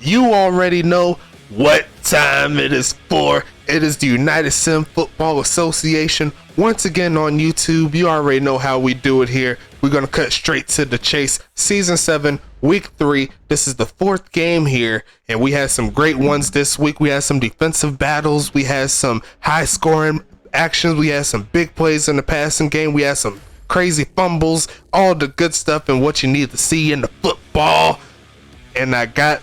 You already know what time it is for. It is the United Sim Football Association. Once again on YouTube, you already know how we do it here. We're going to cut straight to the chase. Season 7, Week 3. This is the 4th game here, and we had some great ones this week. We had some defensive battles. We had some high-scoring actions. We had some big plays in the passing game. We had some crazy fumbles, all the good stuff and what you need to see in the football. And I got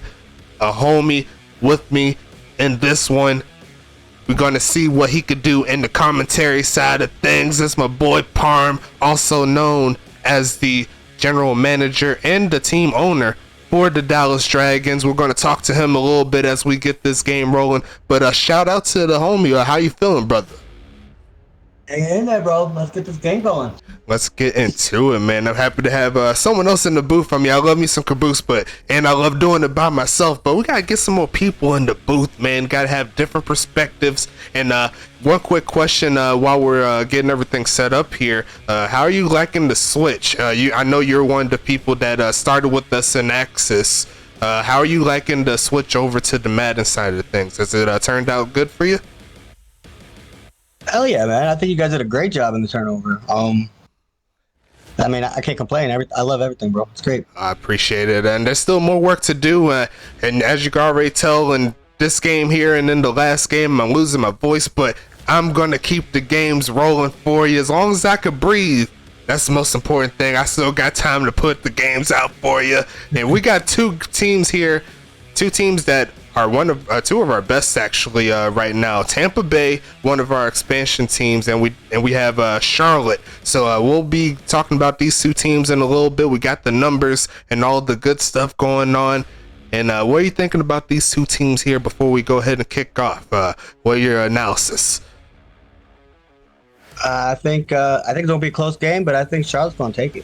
a homie with me in this one. We're going to see what he could do in the commentary side of things. That's my boy Parm, also known as the general manager and the team owner for the Dallas Dragons. We're going to talk to him a little bit as we get this game rolling. But shout out to the homie. How you feeling, brother? Hang in there, bro. Let's get this game going. Let's get into it, man. I'm happy to have someone else in the booth. I mean, I love me some caboose, and I love doing it by myself, but we gotta get some more people in the booth, man. Gotta have different perspectives. And one quick question while we're getting everything set up here. How are you liking the switch? I know you're one of the people that started with us in Axis. How are you liking the switch over to the Madden side of things? Has it turned out good for you? Hell yeah, man. I think you guys did a great job in the turnover. I mean, I can't complain. I love everything, bro. It's great. I appreciate it. And there's still more work to do. And as you can already tell in this game here and in the last game, I'm losing my voice, but I'm going to keep the games rolling for you as long as I can breathe. That's the most important thing. I still got time to put the games out for you. And we got two teams here, two teams that are two of our best actually right now. Tampa Bay, one of our expansion teams, and we have Charlotte. So we'll be talking about these two teams in a little bit. We got the numbers and all the good stuff going on. And what are you thinking about these two teams here before we go ahead and kick off? What are your analysis? I think it's gonna be a close game, but I think Charlotte's gonna take it.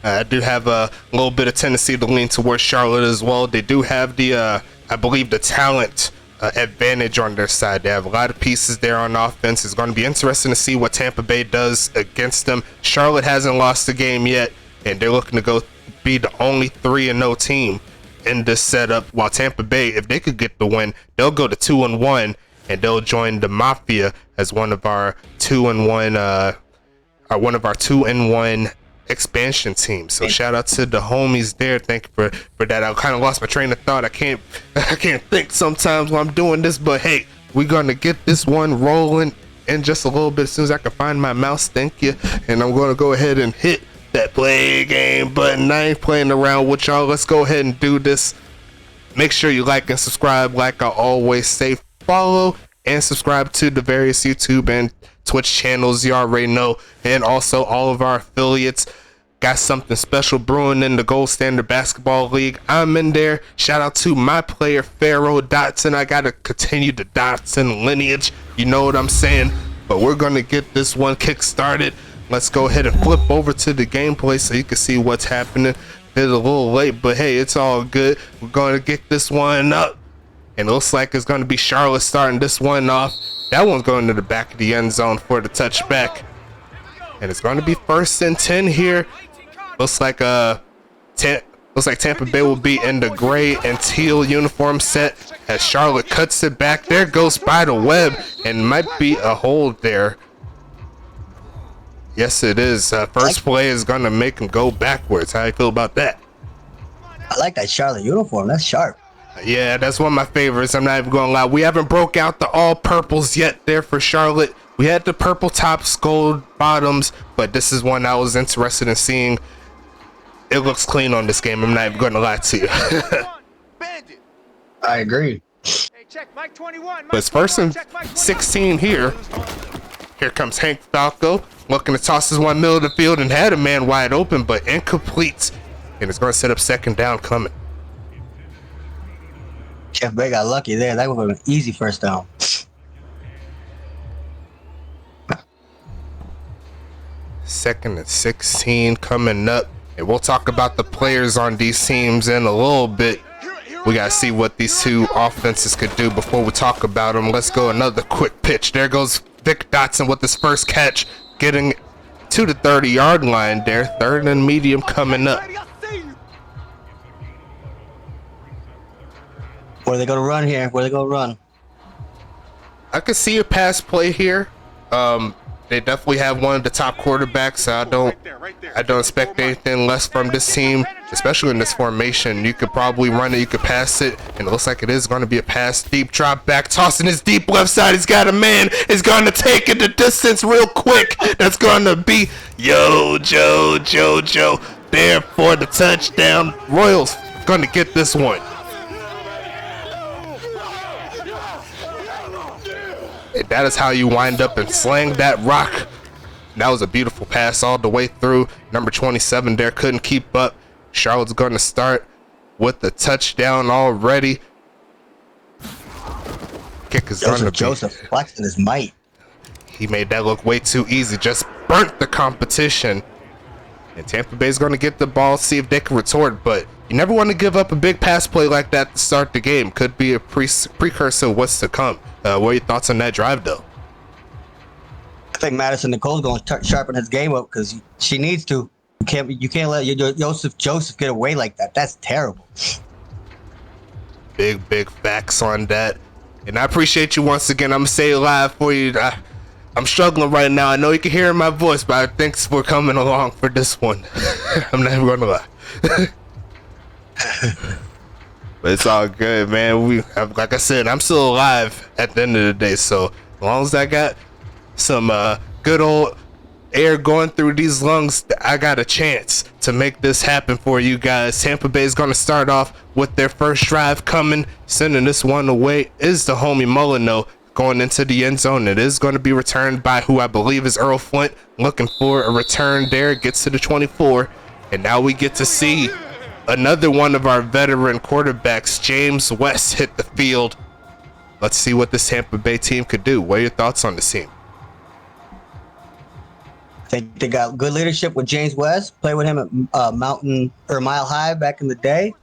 I do have a little bit of tendency to lean towards Charlotte as well. They do have the I believe the talent advantage on their side. They have a lot of pieces there on offense. It's going to be interesting to see what Tampa Bay does against them. Charlotte hasn't lost the game yet, and they're looking to go be the only 3-0 team in this setup. While Tampa Bay, if they could get the win, they'll go to 2-1, and they'll join the Mafia as one of our 2-1 expansion team. So shout out to the homies there. Thank you for that. I kind of lost my train of thought. I can't think sometimes when I'm doing this, but hey, we're gonna get this one rolling in just a little bit as soon as I can find my mouse. Thank you. And I'm gonna go ahead and hit that play game button. I ain't playing around with y'all. Let's go ahead and do this. Make sure you like and subscribe. Like I always say, follow and subscribe to the various YouTube and Twitch channels you already know, and also all of our affiliates. Got something special brewing in the Gold Standard Basketball League. I'm in there. Shout out to my player Pharaoh Dotson. I gotta continue the Dotson lineage, you know what I'm saying? But we're gonna get this one kick started. Let's go ahead and flip over to the gameplay so you can see what's happening. It's a little late, but hey, it's all good. We're gonna get this one up, and it looks like it's gonna be Charlotte starting this one off. That one's going to the back of the end zone for the touchback. And it's going to be 1st and 10 here. Looks like Tampa Bay will be in the gray and teal uniform set as Charlotte cuts it back. There goes Spiderweb, and might be a hold there. Yes, it is. First play is going to make him go backwards. How do you feel about that? I like that Charlotte uniform. That's sharp. Yeah, that's one of my favorites. I'm not even gonna lie. We haven't broke out the all purples yet there for Charlotte. We had the purple tops, gold bottoms, but this is one I was interested in seeing. It looks clean on this game. I'm not even gonna lie to you. I agree. But it's 1st and 16 here. Here comes Hank Falco, looking to toss this one middle of the field and had a man wide open, but incomplete. And it's gonna set up 2nd down coming. Jeff Bay got lucky there. That would have been an easy 1st down. 2nd and 16 coming up. And we'll talk about the players on these teams in a little bit. We got to see what these two offenses could do before we talk about them. Let's go another quick pitch. There goes Vic Dotson with his first catch, getting to the 30-yard line there. 3rd and medium coming up. Where are they gonna run here? Where are they gonna run? I could see a pass play here. They definitely have one of the top quarterbacks. I don't expect anything less from this team, especially in this formation. You could probably run it, you could pass it, and it looks like it is going to be a pass. Deep drop back, tossing his deep left side. He's got a man. He's going to take it the distance real quick. That's going to be Joe there for the touchdown. Royals going to get this one. And that is how you wind up and slang that rock. That was a beautiful pass all the way through. Number 27 there couldn't keep up. Charlotte's going to start with the touchdown already. Kick is going to be... Joseph flexing his might. He made that look way too easy. Just burnt the competition. And Tampa Bay's going to get the ball, see if they can retort. But you never want to give up a big pass play like that to start the game. Could be a precursor of what's to come. What are your thoughts on that drive, though? I think Madison Nicole's going to sharpen his game up because she needs to. You can't let Joseph get away like that. That's terrible. Big facts on that. And I appreciate you once again. I'm going to say it live for you. I'm struggling right now. I know you can hear in my voice, but thanks for coming along for this one. I'm not even going to lie. But it's all good, man. Like I said, I'm still alive at the end of the day. So as long as I got some good old air going through these lungs, I got a chance to make this happen for you guys. Tampa Bay is going to start off with their first drive coming. Sending this one away is the homie Molino going into the end zone. It is going to be returned by who I believe is Earl Flint. Looking for a return there. Gets to the 24. And now we get to see another one of our veteran quarterbacks, James West, hit the field. Let's see what this Tampa Bay team could do. What are your thoughts on this team? I think they got good leadership with James West. Played with him at Mountain or Mile High back in the day.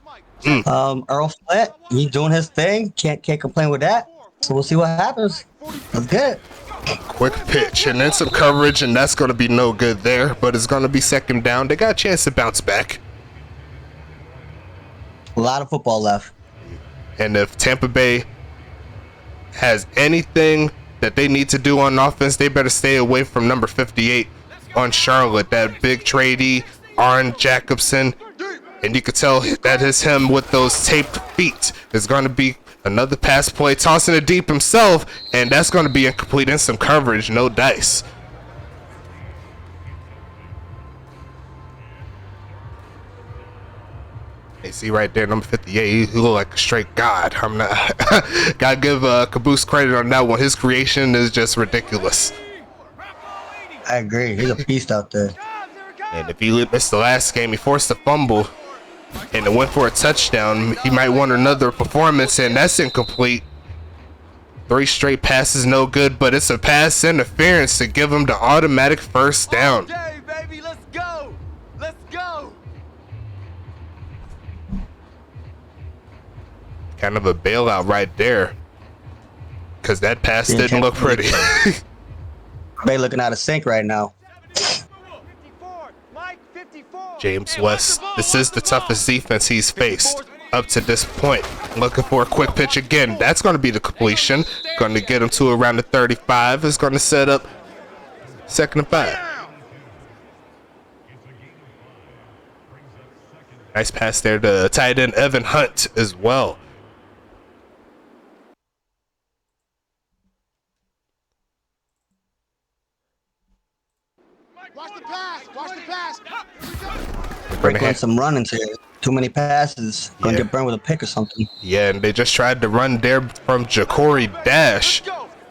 Earl Flint, he's doing his thing. Can't complain with that. So we'll see what happens. That's good. Quick pitch and then some coverage, and that's going to be no good there. But it's going to be second down. They got a chance to bounce back. A lot of football left. And if Tampa Bay has anything that they need to do on offense, they better stay away from number 58 on Charlotte, that big tradee, Arn Jacobson. And you could tell that is him with those taped feet. There's going to be another pass play, tossing it deep himself, and that's going to be incomplete in some coverage, no dice. You see right there, number 58, he look like a straight god. I'm not gotta give Caboose credit on that one. His creation is just ridiculous. I agree. He's a beast out there. And if he missed the last game, he forced a fumble and it went for a touchdown. He might want another performance, and that's incomplete. 3 straight passes, no good, but it's a pass interference to give him the automatic first down. Okay, baby, let's go. Let's go. Kind of a bailout right there, because that pass didn't look pretty. Bay looking out of sync right now. James West, this is the toughest defense he's faced up to this point. Looking for a quick pitch again. That's going to be the completion. Going to get him to around the 35. It's going to set up 2nd and 5. Nice pass there to tight end Evan Hunt as well. Watch the pass. Watch the pass. We're Doing some runnings here. Too many passes. Gonna get burned with a pick or something. Yeah, and they just tried to run there from Ja'Cory Dash.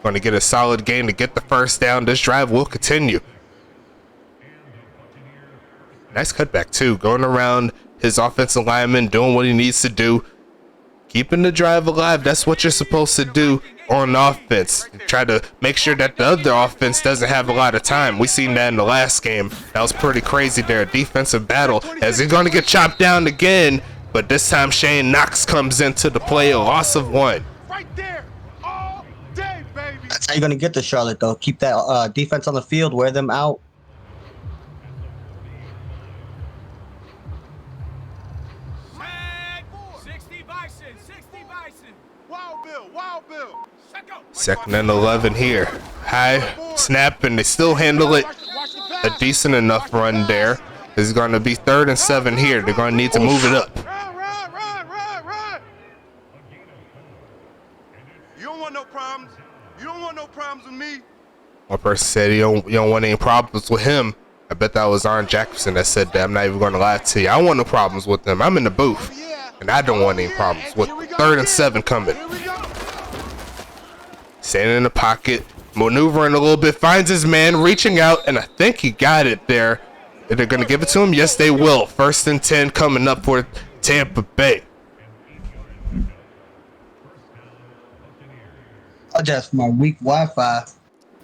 Going to get a solid gain to get the first down. This drive will continue. Nice cutback too. Going around his offensive lineman, doing what he needs to do. Keeping the drive alive. That's what you're supposed to do on offense. Try to make sure that the other offense doesn't have a lot of time. We seen that in the last game. That was pretty crazy there. Defensive battle as he's going to get chopped down again. But this time Shane Knox comes into the play. A loss of 1. Right there. All day, baby. That's how you're gonna get to Charlotte though. Keep that defense on the field. Wear them out. Wild Bill, Wild Bill. Second and 11 here. High snap, and they still handle it. A decent enough run there. It's going to be 3rd and 7 here. They're going to need to move it up. Run. You don't want no problems. You don't want no problems with me. One person said you don't want any problems with him. I bet that was Arn Jackson that said that. I'm not even going to lie to you. I don't want no problems with him. I'm in the booth, and I don't want any problems with 3rd and 7 coming. Standing in the pocket, maneuvering a little bit, finds his man, reaching out, and I think he got it there. Are they going to give it to him? Yes, they will. 1st and 10 coming up for Tampa Bay. I'll just my weak Wi-Fi.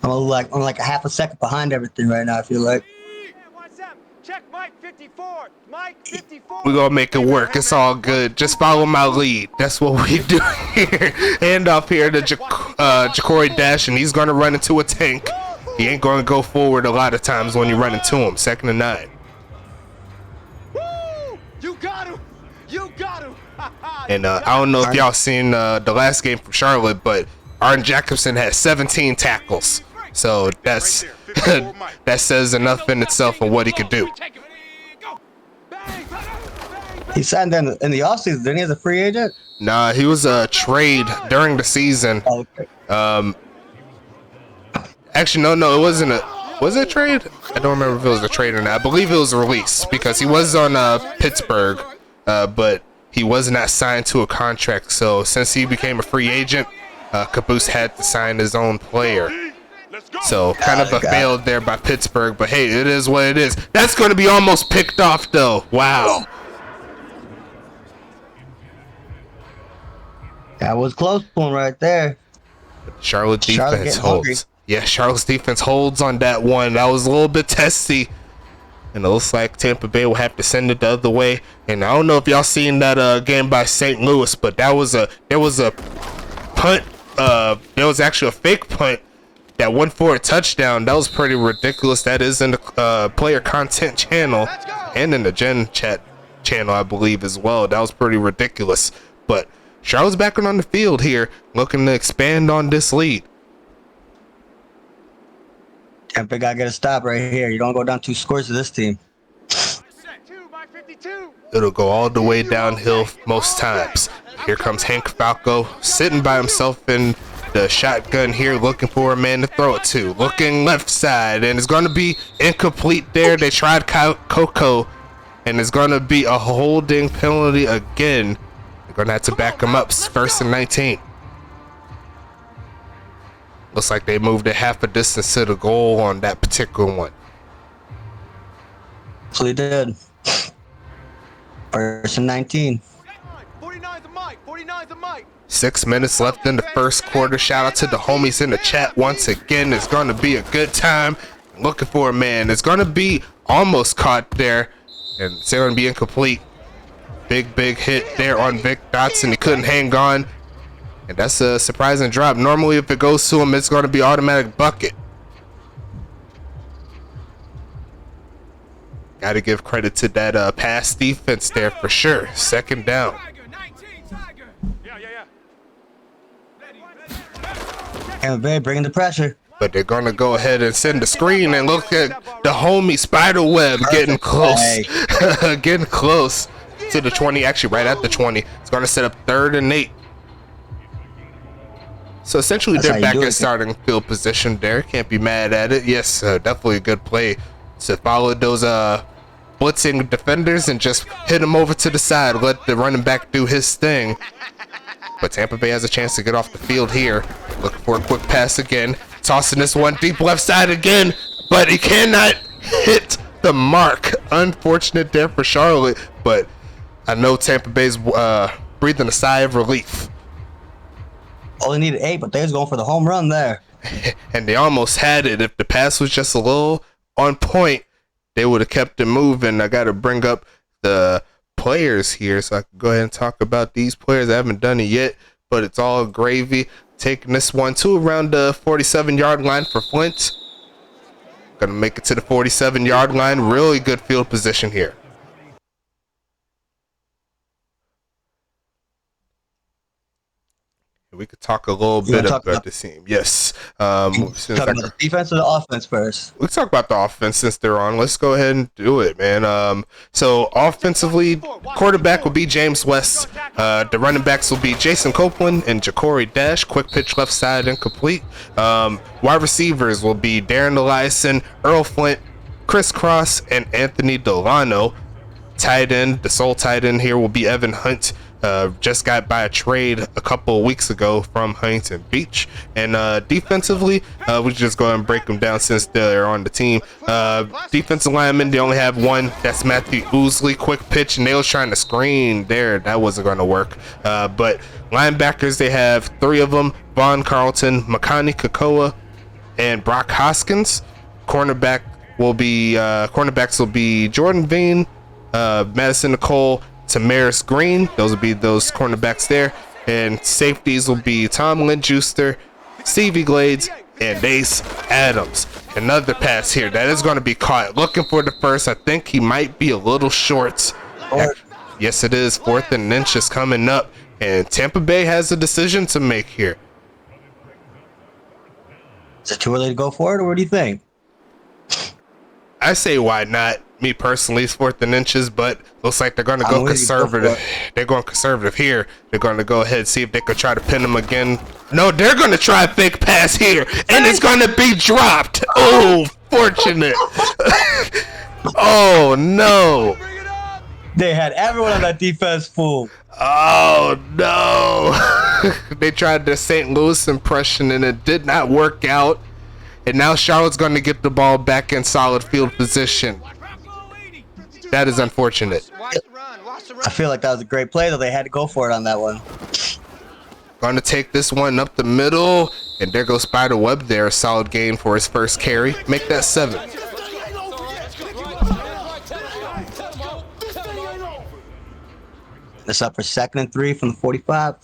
I'm like a half a second behind everything right now. I feel like. What's up? Check Mike 54. Mike 54. We're going to make it work. It's all good. Just follow my lead. That's what we do here. Hand off here to Ja'Cory Dash, and he's going to run into a tank. He ain't going to go forward a lot of times when you run into him. 2nd and 9. Woo! You got him. You got him. And I don't know if y'all seen the last game from Charlotte, but Arn Jacobson had 17 tackles. So that's that says enough in itself on what he could do. He signed in the offseason. Then he was a free agent. Nah, he was a trade during the season. Oh, okay. Actually, no, it wasn't a. Was it a trade? I don't remember if it was a trade or not. I believe it was a release because he was on Pittsburgh, but he was not signed to a contract. So since he became a free agent, Caboose had to sign his own player. So kind of a fail there by Pittsburgh, but hey, it is what it is. That's going to be almost picked off though. Wow. That was close one right there. Charlotte defense holds. Yeah, Charlotte's defense holds on that one. That was a little bit testy. And it looks like Tampa Bay will have to send it the other way. And I don't know if y'all seen that game by St. Louis, but there was a punt. There was actually a fake punt that went for a touchdown. That was pretty ridiculous. That is in the player content channel and in the Gen Chat channel, I believe, as well. That was pretty ridiculous. But Charlotte's back on the field here, looking to expand on this lead. Tampa gotta get a stop right here. You don't go down 2 scores to this team. It'll go all the way downhill most times. Here comes Hank Falco sitting by himself in the shotgun here, looking for a man to throw it to. Looking left side, and it's going to be incomplete there. They tried Coco, and it's going to be a holding penalty again. They're going to have to back him up. 1st and 19. Looks like they moved it half a distance to the goal on that particular one. So they did. 1st and 19. 49's a Mike. 6 minutes left in the first quarter. Shout out to the homies in the chat once again. It's going to be a good time. Looking for a man. It's going to be almost caught there, and it's going to be incomplete. Big hit there on Vic Dotson. He couldn't hang on. And that's a surprising drop. Normally, if it goes to him, it's going to be automatic bucket. Got to give credit to that pass defense there for sure. 2nd down. Tampa Bay bringing the pressure. But they're going to go ahead and send the screen, and look at the homie Spiderweb getting close. Getting close to the 20. Actually, right at the 20. It's going to set up 3rd and 8. So essentially, they're back in starting field position there. Can't be mad at it. Yes, definitely a good play to follow those blitzing defenders and just hit them over to the side. Let the running back do his thing. But Tampa Bay has a chance to get off the field here. Looking for a quick pass again. Tossing this one deep left side again. But he cannot hit the mark. Unfortunate there for Charlotte. But I know Tampa Bay's breathing a sigh of relief. Only needed 8, but they was going for the home run there. And they almost had it. If the pass was just a little on point, they would have kept it moving. I got to bring up the players here so I can go ahead and talk about these players. I haven't done it yet, but it's all gravy. Taking this one to around the 47-yard line for Flint. Gonna make it to the 47-yard line. Really good field position here. We could talk a little bit about the team. Yes. Talking about the defense or the offense first? Let's talk about the offense since they're on. Let's go ahead and do it, man. So offensively, quarterback will be James West. The running backs will be Jason Copeland and Ja'Cory Dash. Quick pitch left side incomplete. Wide receivers will be Darren Eliason, Earl Flint, Chris Cross, and Anthony Delano. Tight end, the sole tight end here will be Evan Hunt. Just got by a trade a couple of weeks ago from Huntington Beach. And defensively, we just go ahead and break them down since they're on the team. Defensive linemen, they only have one. That's Matthew Oosley. Quick pitch, and they was trying to screen there. That wasn't going to work. But linebackers, they have three of them: Vaughn Carlton, Makani Kakoa, and Brock Hoskins. Cornerbacks will be Jordan Veen, Madison Nicole, Tamaris Green. Those will be those cornerbacks there. And safeties will be Tom Lindjuster, Stevie Glades, and Ace Adams. Another pass here that is going to be caught. Looking for the first. I think he might be a little short. Yes, it is. 4th and inches coming up. And Tampa Bay has a decision to make here. Is it too early to go for it, or what do you think? I say why not? Me personally, it's 4th and inches, but looks like they're going to go conservative. They're going conservative here. They're going to go ahead and see if they could try to pin him again. No, they're going to try a fake pass here, and it's going to be dropped. Oh, fortunate. Oh, no. They had everyone on that defense fooled. Oh, no. They tried the St. Louis impression, and it did not work out. And now Charlotte's going to get the ball back in solid field position. That is unfortunate. I feel like that was a great play, though. They had to go for it on that one. Going to take this one up the middle. And there goes Spiderweb there. A solid gain for his first carry. Make that 7. It's up for 2nd and 3 from the 45.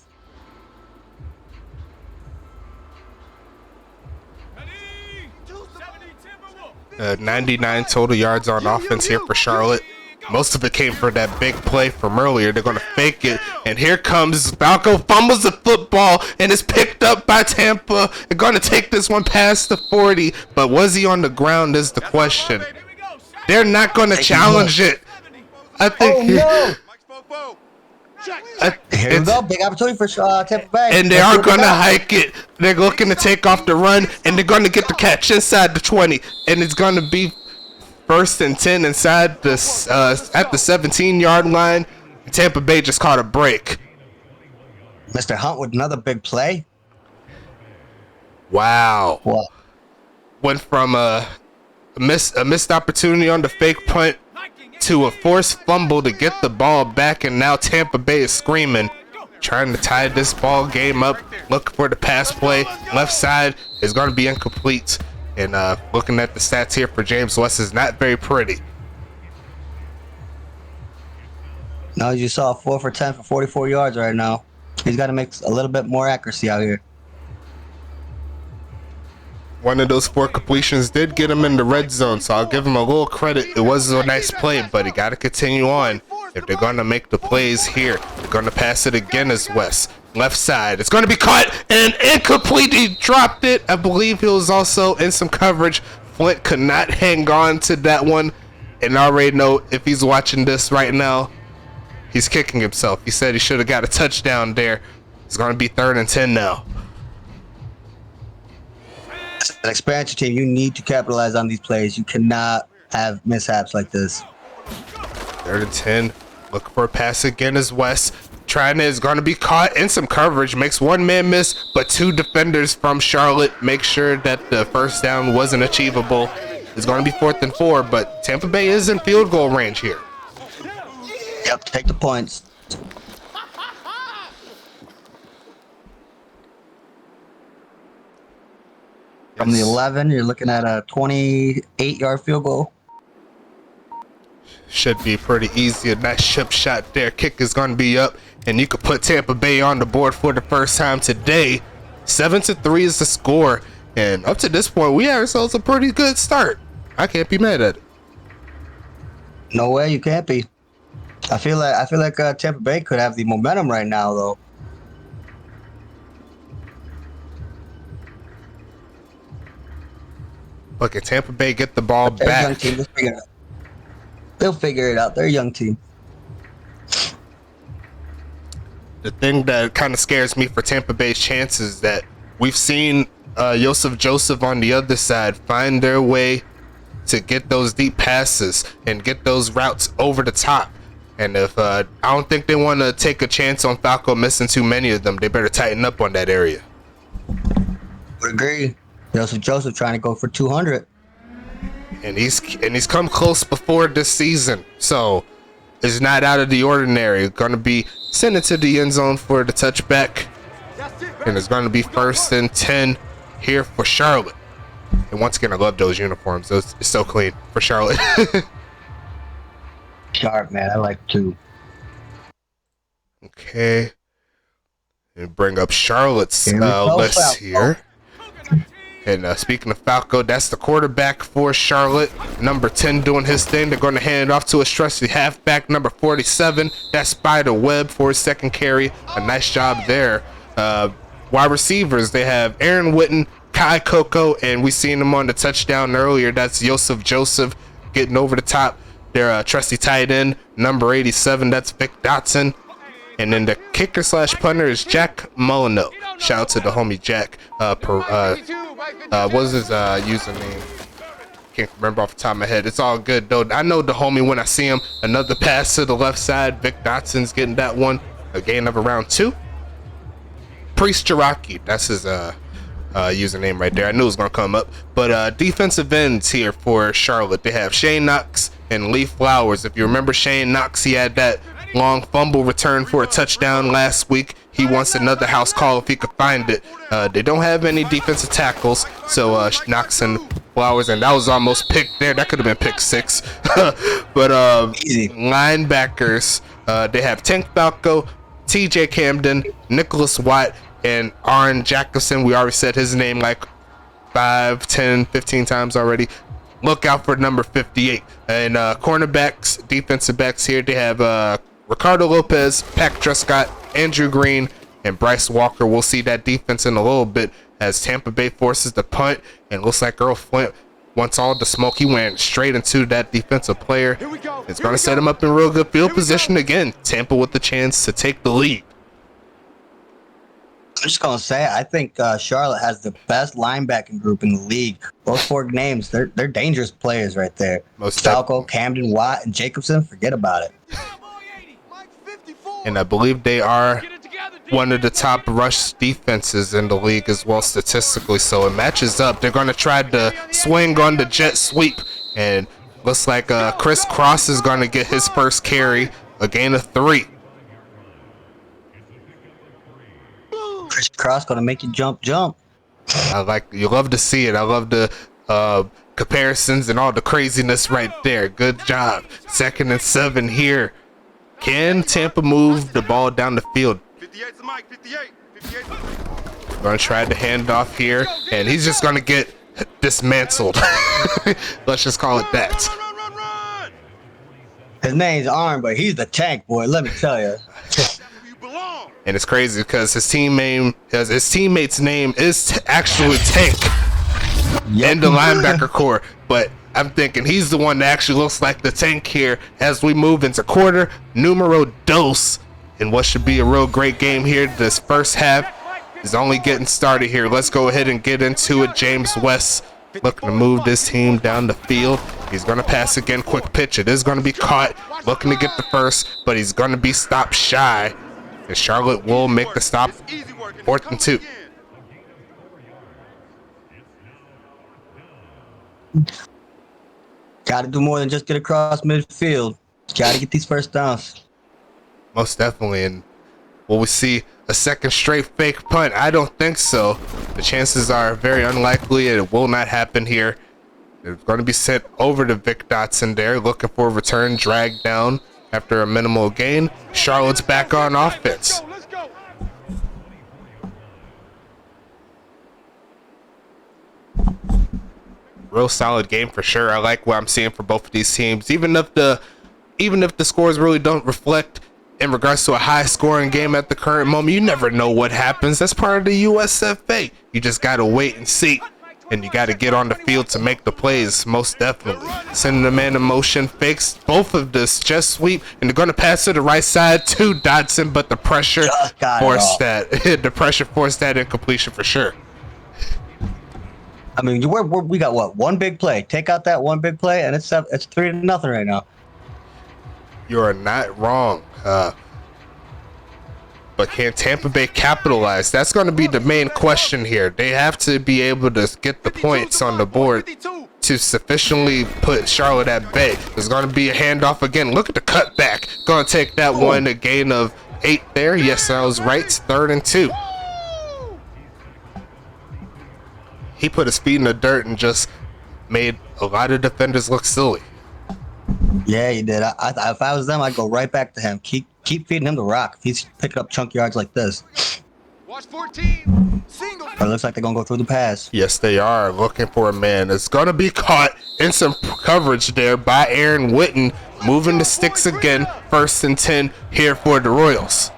Uh, 99 total yards on offense here for Charlotte. Most of it came for that big play from earlier. They're going to fake it. And here comes Falco, fumbles the football, and it's picked up by Tampa. They're going to take this one past the 40. But was he on the ground is the question. They're not going to challenge it. I think. Oh, no. Here we go. Big opportunity for Tampa Bay. And they are going to hike it. They're looking to take off the run, and they're going to get the catch inside the 20. And it's going to be 1st and 10 inside this at the 17-yard line. Tampa Bay just caught a break. Mr. Hunt with another big play. Wow. What? Went from a missed opportunity on the fake punt to a forced fumble to get the ball back, and now Tampa Bay is screaming, trying to tie this ball game up. Looking for the pass play. Left side is going to be incomplete. And looking at the stats here for James West is not very pretty. No, you saw 4 for 10 for 44 yards right now. He's got to make a little bit more accuracy out here. One of those 4 completions did get him in the red zone, so I'll give him a little credit. It was a nice play, but he got to continue on. If they're going to make the plays here, they're going to pass it again as West. Left side. It's going to be caught and incomplete. He dropped it. I believe he was also in some coverage. Flint could not hang on to that one. And I already know if he's watching this right now, he's kicking himself. He said he should have got a touchdown there. It's going to be 3rd and 10 now. As an expansion team, you need to capitalize on these plays. You cannot have mishaps like this. 3rd and 10. Looking for a pass again as West. Trying is going to be caught in some coverage. Makes one man miss, but 2 defenders from Charlotte make sure that the first down wasn't achievable. It's going to be 4th and 4, but Tampa Bay is in field goal range here. Yep, take the points. From the 11, you're looking at a 28-yard field goal. Should be pretty easy. A nice chip shot there. Kick is going to be up, and you could put Tampa Bay on the board for the first time today. 7-3 is the score, and up to this point, we have ourselves a pretty good start. I can't be mad at it. No way, you can't be. I feel like Tampa Bay could have the momentum right now, though. Look at Tampa Bay get the ball They're a young back. team. They'll figure it out. They're a young team. The thing that kind of scares me for Tampa Bay's chances is that we've seen Joseph Joseph on the other side find their way to get those deep passes and get those routes over the top. And if I don't think they want to take a chance on Falco missing too many of them, they better tighten up on that area. Would agree. Joseph trying to go for 200. And he's come close before this season, so it's not out of the ordinary. Going to be sent into the end zone for the touchback, and it's going to be 1st and 10 here for Charlotte. And once again, I love those uniforms. It's so clean for Charlotte. Sharp, man. I like 2. Okay, and bring up Charlotte's list here. And speaking of Falco, that's the quarterback for Charlotte. Number 10 doing his thing. They're going to hand it off to a trusty halfback, number 47. That's Spider Webb for his second carry. A nice job there. Wide receivers, they have Aaron Witten, Kai Coco, and we seen him on the touchdown earlier. That's Joseph Joseph getting over the top. Their trusty tight end, number 87. That's Vic Dotson. And then the kicker / punter is Jack Molyneux. Shout out to the homie Jack. What was his username? Can't remember off the top of my head. It's all good though. I know the homie when I see him. Another pass to the left side. Vic Dotson's getting that one. A gain of around 2. Priest Jiraki. That's his username right there. I knew it was gonna come up. But defensive ends here for Charlotte. They have Shane Knox and Lee Flowers. If you remember Shane Knox, he had that long fumble return for a touchdown last week. He wants another house call if he could find it. They don't have any defensive tackles, so Knox and Flowers, and that was almost picked there. That could have been pick 6. But linebackers, they have Tank Falco, TJ Camden, Nicholas Watt, and Aaron Jacobson. We already said his name like 5, 10, 15 times already. Look out for number 58. And cornerbacks, defensive backs here, they have Ricardo Lopez, Pac Truscott, Andrew Green, and Bryce Walker. We'll see that defense in a little bit as Tampa Bay forces the punt, and looks like Earl Flint wants all the smoke. He went straight into that defensive player. It's going to set him up in real good field position again. Tampa with the chance to take the lead. I'm just going to say, I think Charlotte has the best linebacking group in the league. Those 4 names, they're dangerous players right there. Falco, Camden, Watt, and Jacobson, forget about it. And I believe they are one of the top rush defenses in the league as well statistically, so it matches up. They're going to try to swing on the jet sweep, and looks like Chris Cross is going to get his first carry, a gain of 3. Chris Cross going to make you jump. You love to see it. I love the comparisons and all the craziness right there. Good job. 2nd and 7 here. Can Tampa move the ball down the field? 58's the mic, 58. Gonna try the handoff here, and he's just gonna get dismantled. Let's just call it that. His name's Arn, but he's the tank, boy. Let me tell you. And it's crazy because his teammate's name is actually Tank in the linebacker core, but I'm thinking he's the one that actually looks like the Tank here as we move into quarter numero dos, and what should be a real great game here. This first half is only getting started here. Let's go ahead and get into it. James West looking to move this team down the field. He's going to pass again. Quick pitch. It is going to be caught. Looking to get the first, but he's going to be stopped shy. And Charlotte will make the stop. 4th and 2. Got to do more than just get across midfield. Got to get these first downs. Most definitely. And will we see a second straight fake punt? I don't think so. The chances are very unlikely, and it will not happen here. They're going to be sent over to Vic Dotson there, looking for a return, dragged down after a minimal gain. Charlotte's back on offense. Real solid game for sure. I like what I'm seeing for both of these teams. Even if the scores really don't reflect in regards to a high scoring game at the current moment, you never know what happens. That's part of the USFA. You just gotta wait and see. and you got to get on the field to make the plays, most definitely. Sending the man in motion, fakes both of this chest sweep, and they're going to pass to the right side to Dotson, but the pressure forced that. The pressure forced that incompletion for sure. I mean, we got what, one big play. Take out that one big play, and it's 3-0 right now. You are not wrong. But can Tampa Bay capitalize? That's going to be the main question here. They have to be able to get the points on the board to sufficiently put Charlotte at bay. There's going to be a handoff again. Look at the cutback. Going to take that one, a gain of 8 there. Yes, I was right. It's 3rd and 2. He put his feet in the dirt and just made a lot of defenders look silly. Yeah, he did. If I was them, I'd go right back to him. Keep feeding him the rock. If he's picking up chunk yards like this. Watch 14. Single. But it looks like they're going to go through the pass. Yes, they are looking for a man. It's going to be caught in some coverage there by Aaron Witten. Moving the sticks again. 1st and 10 here for the Royals.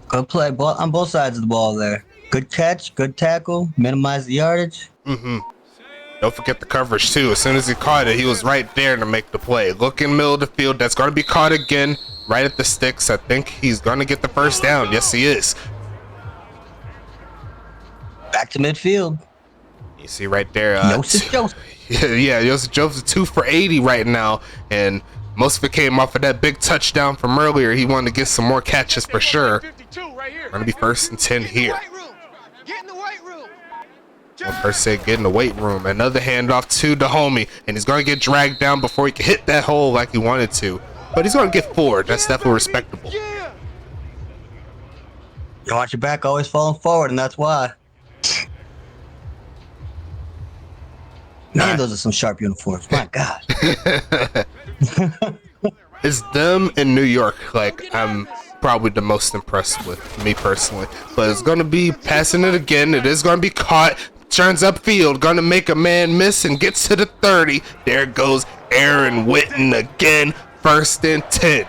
Good play on both sides of the ball there. Good catch, good tackle, minimize the yardage. Don't forget the coverage too. As soon as he caught it, he was right there to make the play. Look in the middle of the field. That's going to be caught again right at the sticks. I think he's going to get the 1st down. Yes, he is. Back to midfield. You see right there. Joseph. Yeah, Joseph Joseph 2 for 80 right now. And most of it came off of that big touchdown from earlier. He wanted to get some more catches for sure. Going to be 1st and 10 here. One person said get in the weight room. Another handoff to the homie, and he's going to get dragged down before he can hit that hole like he wanted to. But he's going to get 4. That's definitely respectable. You watch your back, always falling forward, and that's why. Man, those are some sharp uniforms. My God. It's them in New York. Like, I'm probably the most impressed with, me personally. But it's going to be passing it again. It is going to be caught. Turns upfield. Going to make a man miss and gets to the 30. There goes Aaron Witten again. 1st and 10.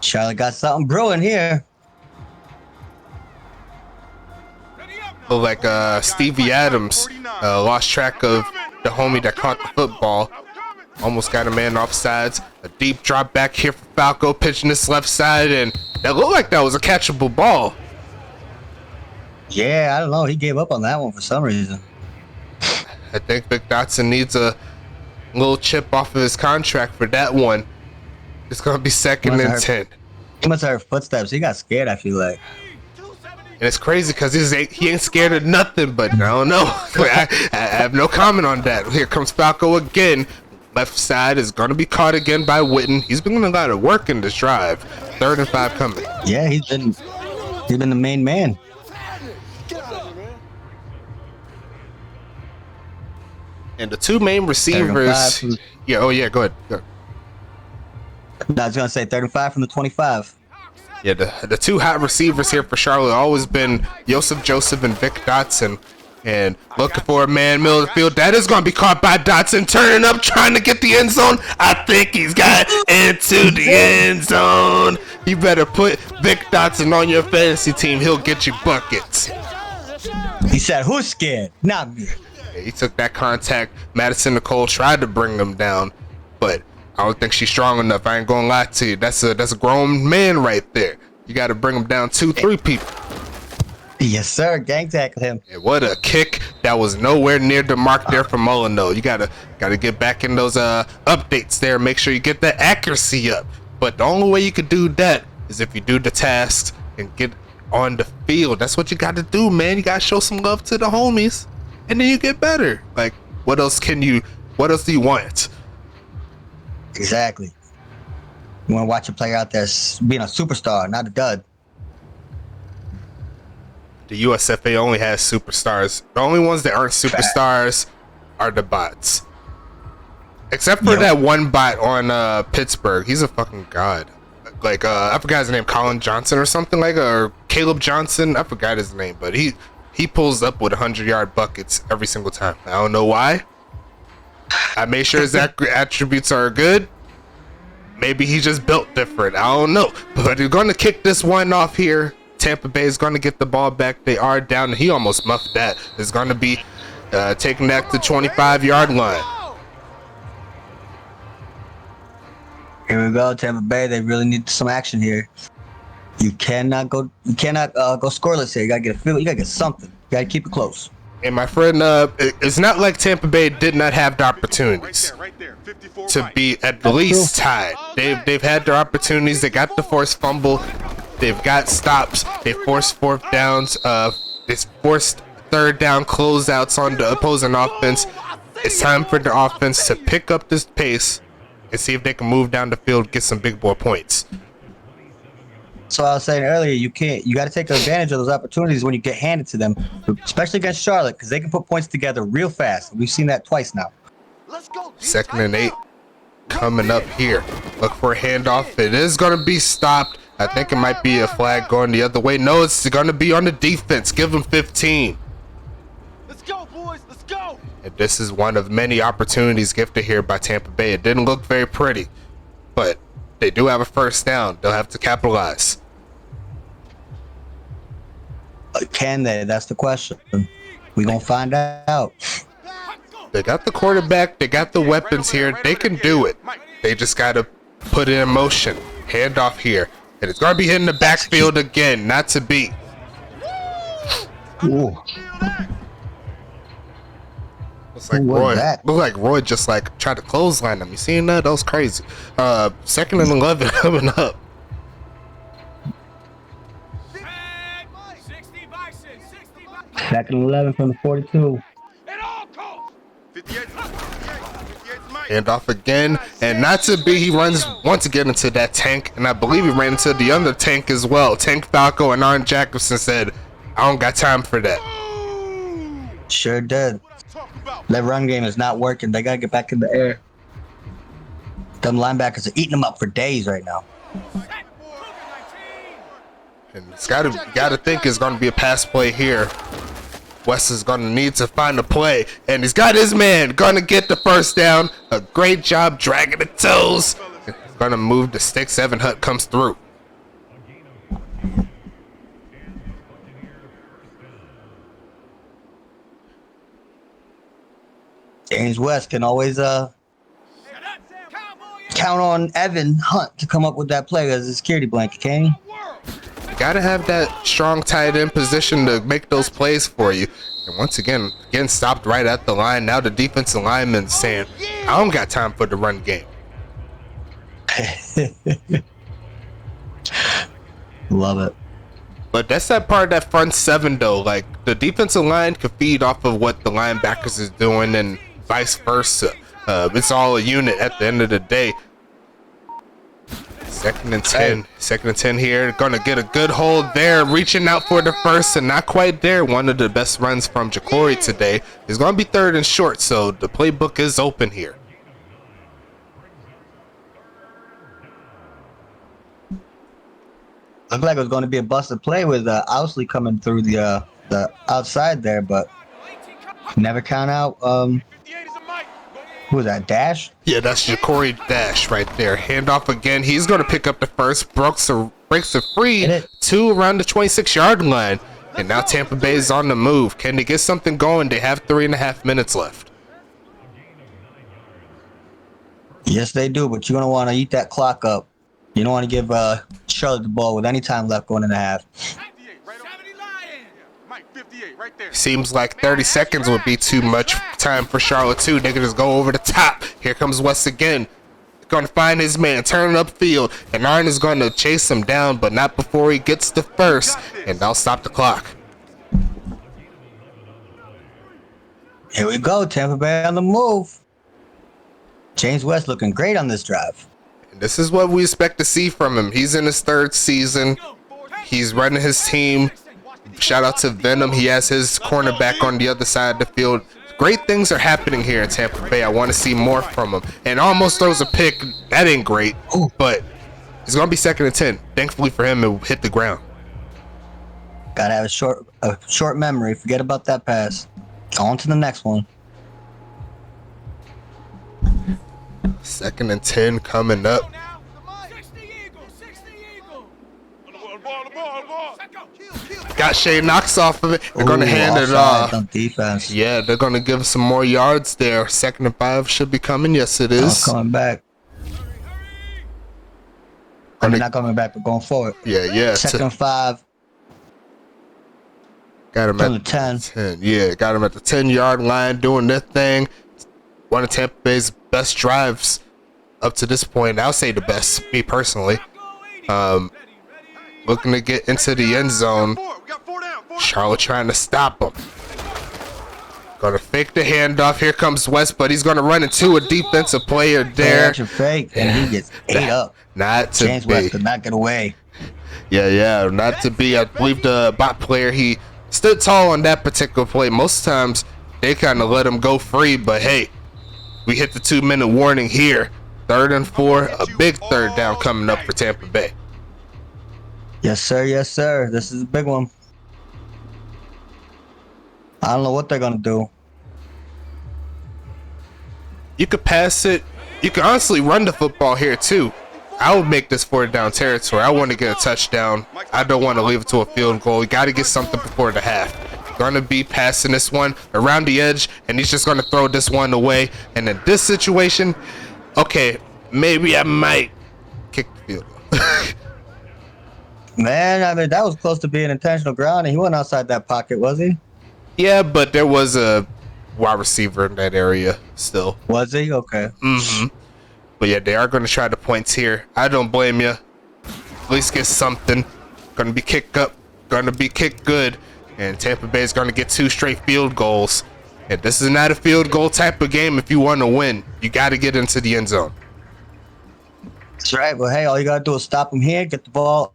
Charlotte got something brewing here. Look like Stevie Adams lost track of the homie that caught the football. Almost got a man off sides. A deep drop back here for Falco, pitching this left side, and that looked like that was a catchable ball. Yeah, I don't know. He gave up on that one for some reason. I think Vic Dotson needs a little chip off of his contract for that one. It's going to be 2nd and 10. He must have heard footsteps. He got scared, I feel like. And it's crazy because he ain't scared of nothing, but I don't know. I have no comment on that. Here comes Falco again. Left side is going to be caught again by Witten. He's been doing a lot of work in this drive. 3rd and 5 coming. Yeah, he's been the main man. And the 2 main receivers. Yeah, oh yeah, go ahead. Go. No, I was going to say 3rd and 5 from the 25. Yeah, the 2 hot receivers here for Charlotte always been Joseph and Vic Dotson. And looking for a man middle of the field. That is going to be caught by Dotson. Turning up, trying to get the end zone. I think he's got into the end zone. You better put Vic Dotson on your fantasy team. He'll get you buckets. He said, who's scared? Not me. Yeah, he took that contact. Madison Nicole tried to bring him down, but I don't think she's strong enough. I ain't gonna lie to you. That's a grown man right there. You got to bring him down 2-3 people. Yes, sir. Gang tackle him. And what a kick. That was nowhere near the mark there for Mullen, though. You gotta get back in those updates there. Make sure you get that accuracy up. But the only way you could do that is if you do the tasks and get on the field. That's what you got to do, man. You got to show some love to the homies, and then you get better. Like, what else do you want? Exactly. You want to watch a player out there being a superstar, not a dud. The USFA only has superstars. The only ones that aren't superstars are the bots. Except for that one bot on Pittsburgh. He's a fucking god. Like, I forgot his name, Colin Johnson or something like that, or Caleb Johnson. I forgot his name, but he pulls up with 100-yard buckets every single time. I don't know why, I made sure his attributes are good. Maybe he just built different. I don't know. But he's going to kick this one off here. Tampa Bay is going to get the ball back. They are down. He almost muffed that. It's going to be taking that to 25-yard line. Here we go, Tampa Bay. They really need some action here. You cannot go scoreless here. You gotta get a field. You gotta get something. You gotta keep it close. And my friend, it's not like Tampa Bay did not have the opportunities to be at least tied. They've had their opportunities. They got the forced fumble. They've got stops. They forced fourth downs. They forced third down closeouts on the opposing offense. It's time for the offense to pick up this pace and see if they can move down the field, get some big boy points. So I was saying earlier, you got to take advantage of those opportunities when you get handed to them, especially against Charlotte, because they can put points together real fast. We've seen that twice now. Let's go. 2nd and 8 coming up here. Look for a handoff. It is going to be stopped. I think it might be a flag going the other way. No, it's going to be on the defense. Give them 15. Let's go, boys. Let's go. And this is one of many opportunities gifted here by Tampa Bay. It didn't look very pretty, but they do have a first down. They'll have to capitalize. Can they? That's the question. We're going to find out. They got the quarterback. They got the weapons here. They can do it. They just got to put it in motion. Handoff here. And it's going to be hitting the backfield again. Not to be. Ooh. Looks like Roy just like tried to clothesline him. You seen that? That was crazy. 2nd and 11 coming up. Second and 11 from the 42. Handoff again, and not to be, he runs once again into that tank, and I believe he ran into the other tank as well. Tank Falco and Arn Jacobson said, I don't got time for that. Sure did. That run game is not working. They gotta get back in the air. Them linebackers are eating them up for days right now. And it's gotta think it's gonna be a pass play here. West is gonna need to find a play, and he's got his man gonna get the first down. A great job dragging the toes. He's gonna move the sticks. Evan Hutt comes through. James West can always count on Evan Hunt to come up with that play as a security blanket, can he? Gotta have that strong tight end position to make those plays for you. And once again stopped right at the line. Now the defensive lineman saying, I don't got time for the run game. Love it. But that's that part of that front seven though. Like the defensive line could feed off of what the linebackers is doing and vice versa. It's all a unit at the end of the day. 2nd and 10. 2nd and 10 here. Gonna get a good hold there. Reaching out for the first and not quite there. One of the best runs from Jacory today. It's gonna be 3rd and short, so the playbook is open here. Looked like it was going to be a busted play with Ousley coming through the outside there, but never count out. Who was that? Dash? Yeah, that's Jacory Dash right there. Handoff again. He's going to pick up the first. Breaks a free to around the 26-yard line. And now Tampa Bay is on the move. Can they get something going? They have 3.5 minutes left. Yes, they do, but you're going to want to eat that clock up. You don't want to give Charlotte the ball with any time left going in the half. Seems like 30 seconds would be too much time for Charlotte too. They can just go over the top. Here comes West again. Going to find his man, turning upfield, and Arn is going to chase him down, but not before he gets the first, and they'll stop the clock. Here we go, Tampa Bay on the move. James West looking great on this drive. And this is what we expect to see from him. He's in his 3rd season. He's running his team. Shout out to Venom. He has his cornerback on the other side of the field. Great things are happening here in Tampa Bay. I want to see more from him. And almost throws a pick. That ain't great. But it's going to be 2nd and 10. Thankfully for him, it hit the ground. Gotta have a short memory. Forget about that pass. On to the next one. 2nd and 10 coming up. Got Shea knocks off of it. They're going to hand it off. On defense. Yeah, they're going to give us some more yards there. 2nd and 5 should be coming. Yes, it is. Coming back. I mean, not coming back, but going forward. Yeah. 2nd and 5. Got him at the 10. Yeah, got him at the 10-yard line doing their thing. One of Tampa Bay's best drives up to this point. I'll say the best, me personally. Looking to get into the end zone. Charlotte trying to stop him. Gonna fake the handoff. Here comes West, but he's gonna run into a defensive player there. Fake, and he gets ate up. Not to James be. West could not get away. Yeah, not to be. I believe the bot player, he stood tall on that particular play. Most times they kind of let him go free, but hey, we hit the 2-minute warning here. 3rd and 4, a big 3rd down coming up for Tampa Bay. Yes, sir. Yes, sir. This is a big one. I don't know what they're gonna do. You could pass it. You could honestly run the football here too. I would make this 4th down territory. I want to get a touchdown. I don't want to leave it to a field goal. We got to get something before the half. Gonna be passing this one around the edge, and he's just gonna throw this one away. And in this situation, okay, maybe I might kick the field goal. Man, I mean, that was close to being intentional ground, and he went outside that pocket, was he? Yeah, but there was a wide receiver in that area still. Was he? Okay. But yeah, they are going to try the points here. I don't blame you. At least get something. Going to be kicked up. Going to be kicked good. And Tampa Bay is going to get 2 straight field goals. And this is not a field goal type of game if you want to win. You got to get into the end zone. That's right. Well, hey, all you got to do is stop him here, get the ball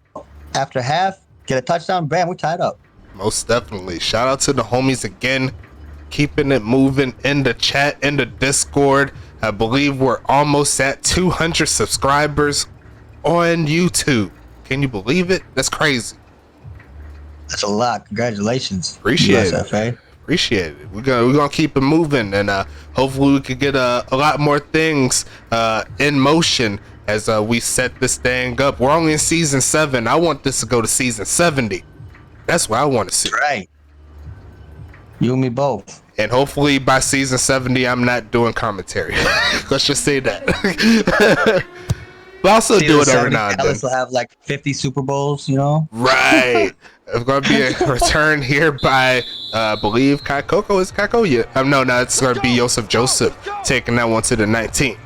after half, get a touchdown, bam, we're tied up. Most definitely. Shout out to the homies again. Keeping it moving in the chat, in the Discord. I believe we're almost at 200 subscribers on YouTube. Can you believe it? That's crazy. That's a lot. Congratulations. Appreciate USFA. it. Appreciate it. We're gonna keep it moving, and hopefully we could get a lot more things in motion as we set this thing up. We're only in season 7. I want this to go to season 70. That's what I want to see. Right. You and me both. And hopefully by season 70, I'm not doing commentary. Let's just say that. But I'll still do it every now and then. Dallas will have like 50 Super Bowls, you know? Right. It's going to be a return here by, I believe, Kai Coco. Is Kai Coco? Yeah. No, it's going to be Joseph taking that one to the 19th.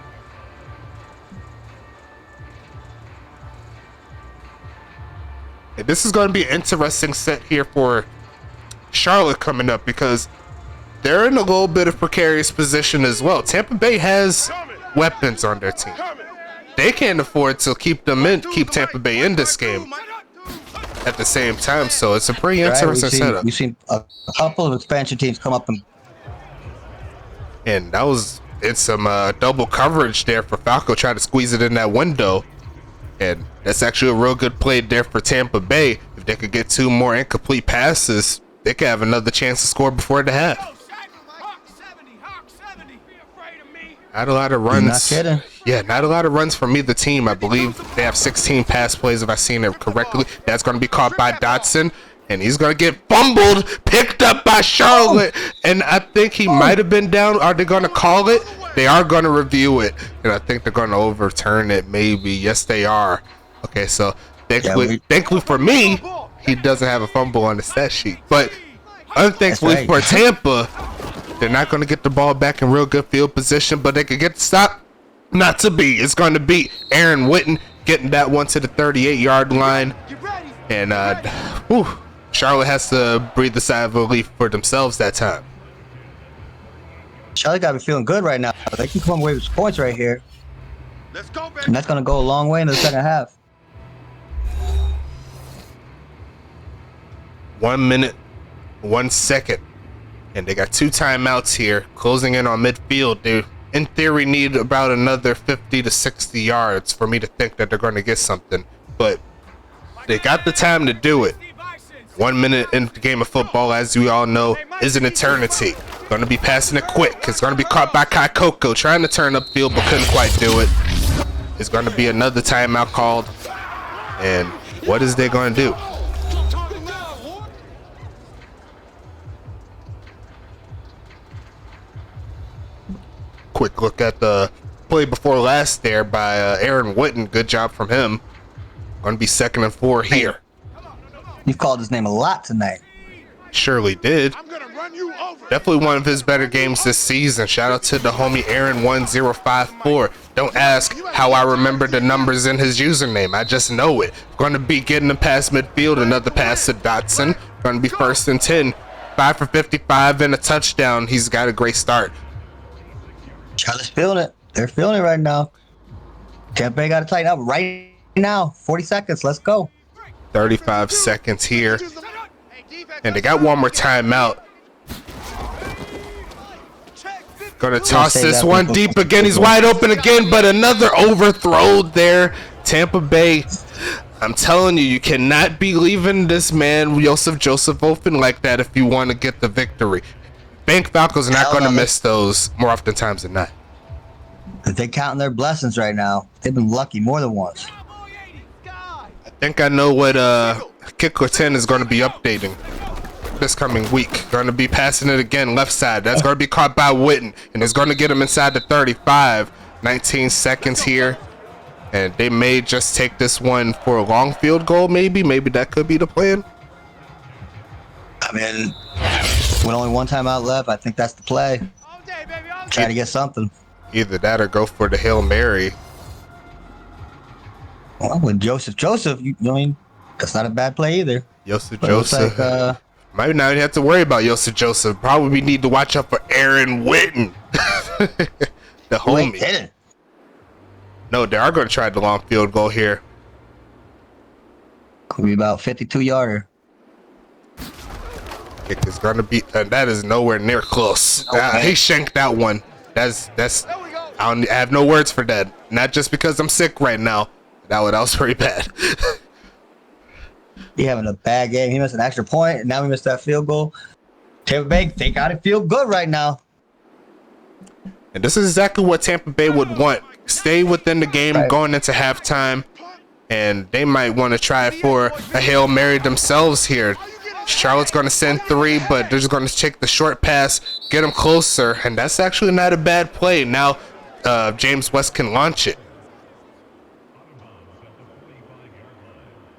And this is going to be an interesting set here for Charlotte coming up because they're in a little bit of precarious position as well. Tampa Bay has weapons on their team. They can't afford to keep Tampa Bay in this game at the same time. So it's a pretty interesting setup. We've seen a couple of expansion teams come up and that was in some double coverage there for Falco trying to squeeze it in that window. And that's actually a real good play there for Tampa Bay. If they could get 2 more incomplete passes, they could have another chance to score before the half. Not a lot of runs. Not kidding. Yeah, not a lot of runs from either team. I believe they have 16 pass plays if I've seen it correctly. That's going to be caught by Dotson, and he's going to get fumbled, picked up by Charlotte. And I think he might have been down. Are they going to call it? They are going to review it, and I think they're going to overturn it maybe. Yes, they are. Okay, so thankfully for me, he doesn't have a fumble on the stat sheet. But unthankfully for Tampa, they're not going to get the ball back in real good field position, but they could get the stop. Not to be. It's going to be Aaron Witten getting that one to the 38-yard line. And Charlotte has to breathe a sigh of relief for themselves that time. Charlotte got to be feeling good right now. They can come away with points right here. Let's go, baby. And that's going to go a long way in the second half. 1 minute, 1 second. And they got 2 timeouts here, closing in on midfield. They, in theory, need about another 50 to 60 yards for me to think that they're going to get something. But they got the time to do it. 1 minute in the game of football, as we all know, is an eternity. Gonna be passing it quick. It's gonna be caught by Kai Coco, trying to turn upfield but couldn't quite do it. It's gonna be another timeout called. And what is they gonna do? Quick look at the play before last there by Aaron Witten. Good job from him. Gonna be 2nd and 4 here. You've called his name a lot tonight. Surely did. Definitely one of his better games this season. Shout out to the homie Aaron1054. Don't ask how I remember the numbers in his username. I just know it. Going to be getting him past midfield. Another pass to Dotson. Going to be 1st and 10. 5 for 55 and a touchdown. He's got a great start. Charlotte's feeling it. They're feeling it right now. Tampa Bay got to tighten up right now. 40 seconds. Let's go. 35 seconds here. And they got one more timeout. Gonna toss this one deep again. He's wide open again, but another overthrow there. Tampa Bay, I'm telling you, you cannot be leaving this man, Joseph open like that if you want to get the victory. Bank Falcons are not going to miss those more oftentimes than not. They're counting their blessings right now. They've been lucky more than once. I think I know what Kicker 10 is going to be updating this coming week. Going to be passing it again left side. That's going to be caught by Witten, and it's going to get him inside the 35. 19 seconds here, and they may just take this one for a long field goal. Maybe that could be the plan. I mean, with only one timeout left, I think that's the play. Try to get something. Either that or go for the Hail Mary. Well, with Joseph, I mean, that's not a bad play either. Joseph. Like, might not have to worry about Joseph. Probably need to watch out for Aaron Witten. The homie. Wait, no, they are going to try the long field goal here. Could be about 52-yarder. Kick is going to be, that is nowhere near close. He shanked that one. That's. I have no words for that. Not just because I'm sick right now. That was pretty bad. He having a bad game. He missed an extra point, and now we missed that field goal. Tampa Bay, they gotta feel good right now. And this is exactly what Tampa Bay would want. Stay within the game going into halftime, and they might want to try for a Hail Mary themselves here. Charlotte's going to send 3, but they're just going to take the short pass, get them closer, and that's actually not a bad play. Now James West can launch it.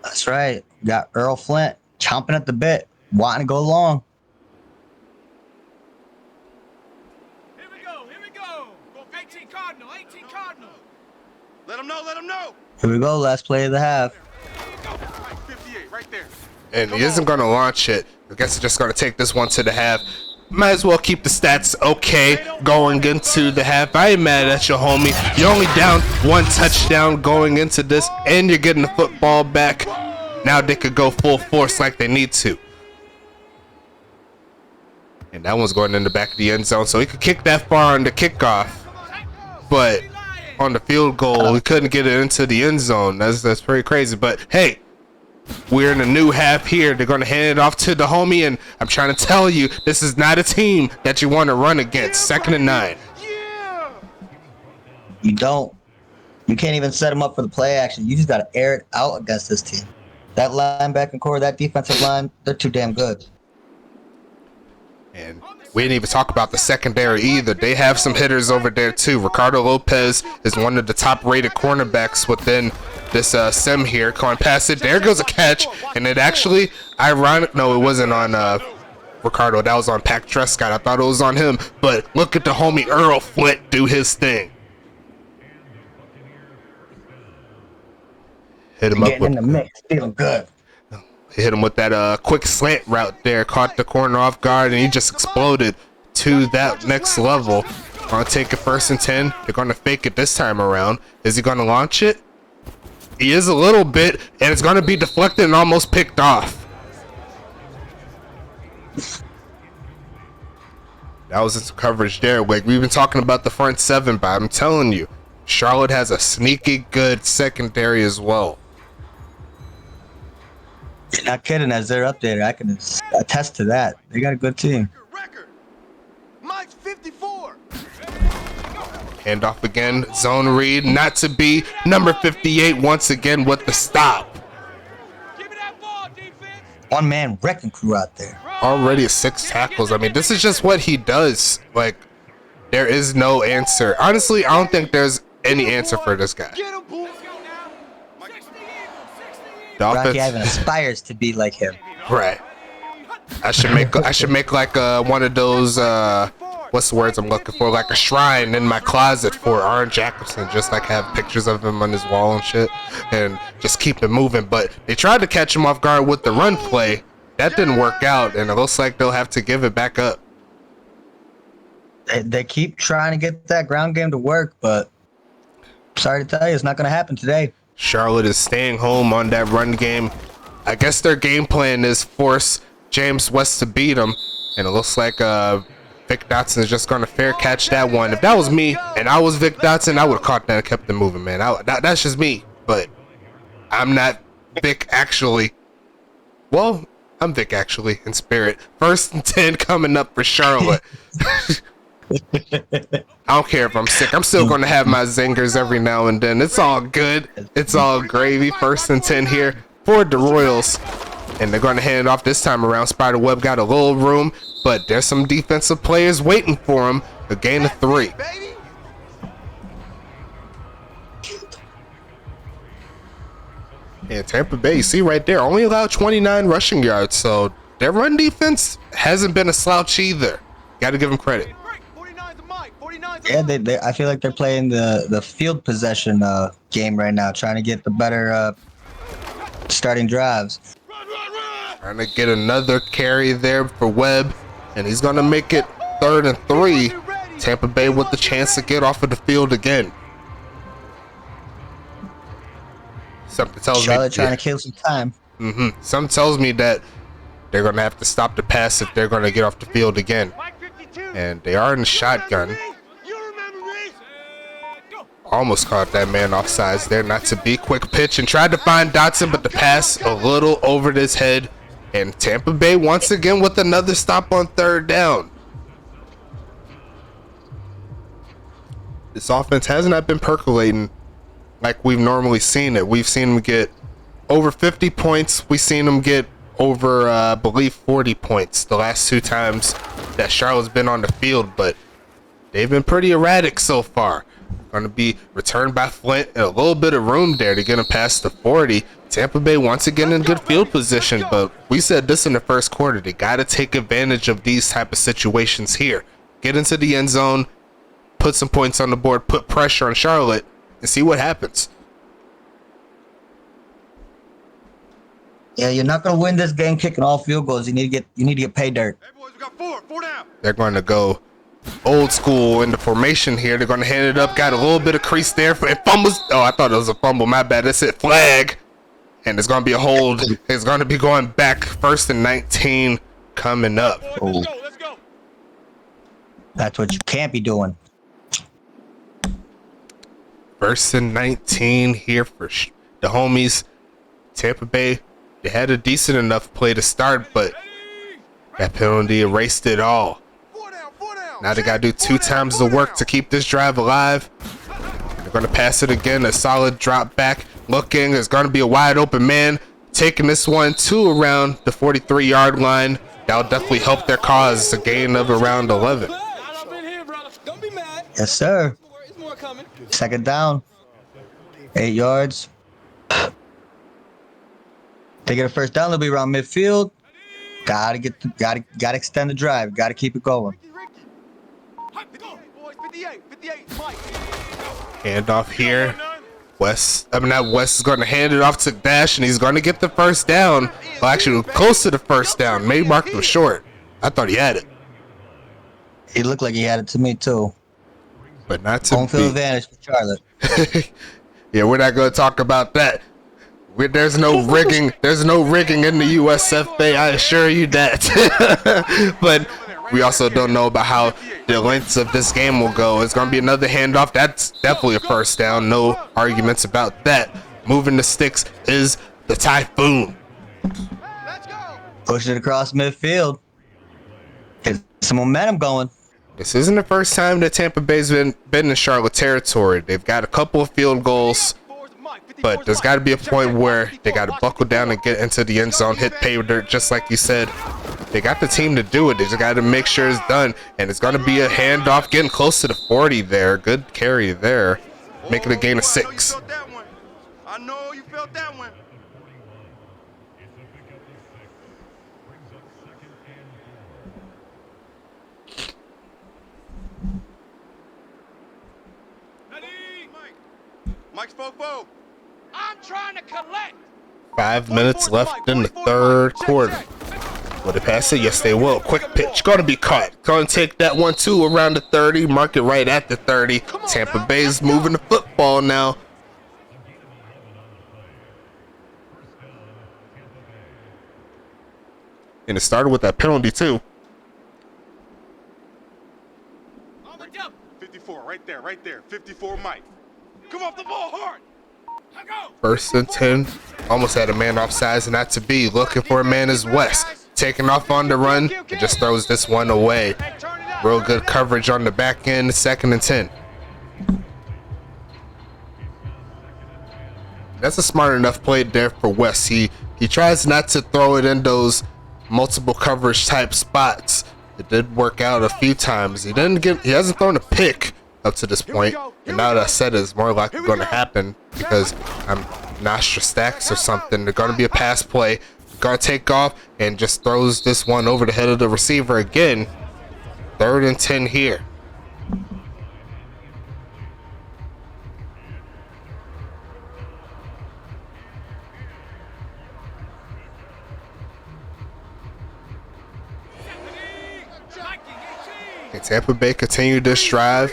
That's right. Got Earl Flint chomping at the bit, wanting to go long. Here we go. Go 18 Cardinal. Let him know. Here we go, last play of the half. 58, right there. And he isn't going to launch it. I guess he's just going to take this one to the half. Might as well keep the stats okay going into the half. I ain't mad at you, homie. You're only down 1 touchdown going into this, and you're getting the football back. Now they could go full force like they need to. And that one's going in the back of the end zone, so he could kick that far on the kickoff. But on the field goal, we couldn't get it into the end zone. That's pretty crazy. But hey, we're in a new half here. They're going to hand it off to the homie, and I'm trying to tell you, this is not a team that you want to run against. 2nd and 9. You don't. You can't even set them up for the play action. You just got to air it out against this team. That linebacking core, that defensive line, they're too damn good. And we didn't even talk about the secondary either. They have some hitters over there too. Ricardo Lopez is one of the top-rated cornerbacks within this sim here. Going past it, there goes a catch, and it actually, ironic. No, it wasn't on Ricardo. That was on Pac Trescott. I thought it was on him, but look at the homie Earl Flint do his thing. Hit him up with, in the mix, feeling good. hit him with that quick slant route there. Caught the corner off guard, and he just exploded to that next level. Gonna take it 1st and 10. They're gonna fake it this time around. Is he gonna launch it? He is a little bit, and it's gonna be deflected and almost picked off. That was some coverage there. Like, we've been talking about the front 7, but I'm telling you, Charlotte has a sneaky good secondary as well. You're not kidding. As their updater, I can attest to that. They got a good team. Hand off again. Zone read. Not to be. Number 58 once again with the stop. One man wrecking crew out there. Already 6 tackles. I mean, this is just what he does. Like, there is no answer. Honestly, I don't think there's any answer for this guy. The Rocky Ivan aspires to be like him. Right. I should make like one of those what's the words I'm looking for? Like a shrine in my closet for Arn Jacobson, just like have pictures of him on his wall and shit, and just keep it moving. But they tried to catch him off guard with the run play. That didn't work out, and it looks like they'll have to give it back up. They keep trying to get that ground game to work, but sorry to tell you, it's not going to happen today. Charlotte is staying home on that run game. I guess their game plan is force James West to beat him, and it looks like Vic Dotson is just going to fair catch that one. If that was me and I was Vic Dotson, I would have caught that and kept it moving, man. That's just me, but I'm not Vic actually. Well, I'm Vic actually in spirit. 1st and 10 coming up for Charlotte. I don't care if I'm sick. I'm still going to have my zingers every now and then. It's all good. It's all gravy. 1st and 10 here for the Royals. And they're going to hand it off this time around. Spiderweb got a little room, but there's some defensive players waiting for him. A gain of 3. And Tampa Bay, you see right there, only allowed 29 rushing yards. So their run defense hasn't been a slouch either. Got to give them credit. Yeah, I feel like they're playing the field possession game right now, trying to get the better starting drives. Trying to get another carry there for Webb, and he's going to make it 3rd and 3. Tampa Bay with the chance to get off of the field again. Something tells Charlotte me trying to kill some time. Something tells me that they're going to have to stop the pass if they're going to get off the field again. And they are in the shotgun. Almost caught that man offsides there. Not to be. Quick pitch and tried to find Dotson, but the pass a little over his head. And Tampa Bay once again with another stop on 3rd down. This offense has not been percolating like we've normally seen it. We've seen them get over 50 points. We've seen them get over, I believe, 40 points the last 2 times that Charlotte's been on the field, but they've been pretty erratic so far. Going to be returned by Flint, and a little bit of room there to get him past the 40. Tampa Bay once again in good field position, but we said this in the 1st quarter. They got to take advantage of these type of situations here. Get into the end zone, put some points on the board, put pressure on Charlotte, and see what happens. Yeah, you're not gonna win this game kicking all field goals. You need to get pay dirt. Hey boys, we got 4 down. They're going to go old school in the formation here. They're going to hand it up. Got a little bit of crease there for fumbles. Oh, I thought it was a fumble. My bad. That's it. Flag. And it's going to be a hold. It's going to be going back. 1st and 19 coming up. Let's go. That's what you can't be doing. 1st and 19 here for the homies. Tampa Bay, they had a decent enough play to start, but that penalty erased it all. 4 down. Now they got to do 2 times the work to keep this drive alive. They're going to pass it again. A solid drop back. Looking. There's going to be a wide open man. Taking this one to around the 43-yard line. That'll definitely help their cause. It's a gain of around 11. Yes, sir. 2nd down. 8 yards. They get a 1st down. They'll be around midfield. Gotta extend the drive. Gotta keep it going. Hand off here. West is going to hand it off to Dash, and he's going to get the 1st down. Well, actually, close to the 1st down. Maybe marked him short. I thought he had it. He looked like he had it to me, too. But not to Home field advantage for Charlotte. Yeah, we're not going to talk about that. There's no rigging. There's no rigging in the USFA. I assure you that. But we also don't know about how the lengths of this game will go. It's going to be another handoff. That's definitely a 1st down. No arguments about that. Moving the sticks is the Typhoon. Push it across midfield. Get some momentum going. This isn't the first time that Tampa Bay's been in Charlotte territory. They've got a couple of field goals, but there's got to be a point where they got to buckle down and get into the end zone, hit pay dirt, just like you said. They got the team to do it. They just got to make sure it's done, and it's going to be a handoff, getting close to the 40 there. Good carry there, making a gain of 6. I know you felt that one. Mike's Fofo. I'm trying to collect. 5 minutes left in the third quarter. Will they pass it? Yes, they will. Quick pitch. Going to be caught. Going to take that 1-2 around the 30. Mark it right at the 30. Tampa Bay's moving the football now. And it started with that penalty, too. 54, right there. 54, Mike. Come off the ball hard. First and 10. Almost had a man offsides, and not to be. Looking for a man is West. Taking off on the run and just throws this one away. Real good coverage on the back end. 2nd and 10. That's a smart enough play there for West. He tries not to throw it in those multiple coverage type spots. It did work out a few times. He hasn't thrown a pick up to this point, and now that I said it's more likely going to happen because I'm Nostrastacks or something. They're going to be a pass play. Going to take off and just throws this one over the head of the receiver again. 3rd and 10 here. And Tampa Bay continue this drive.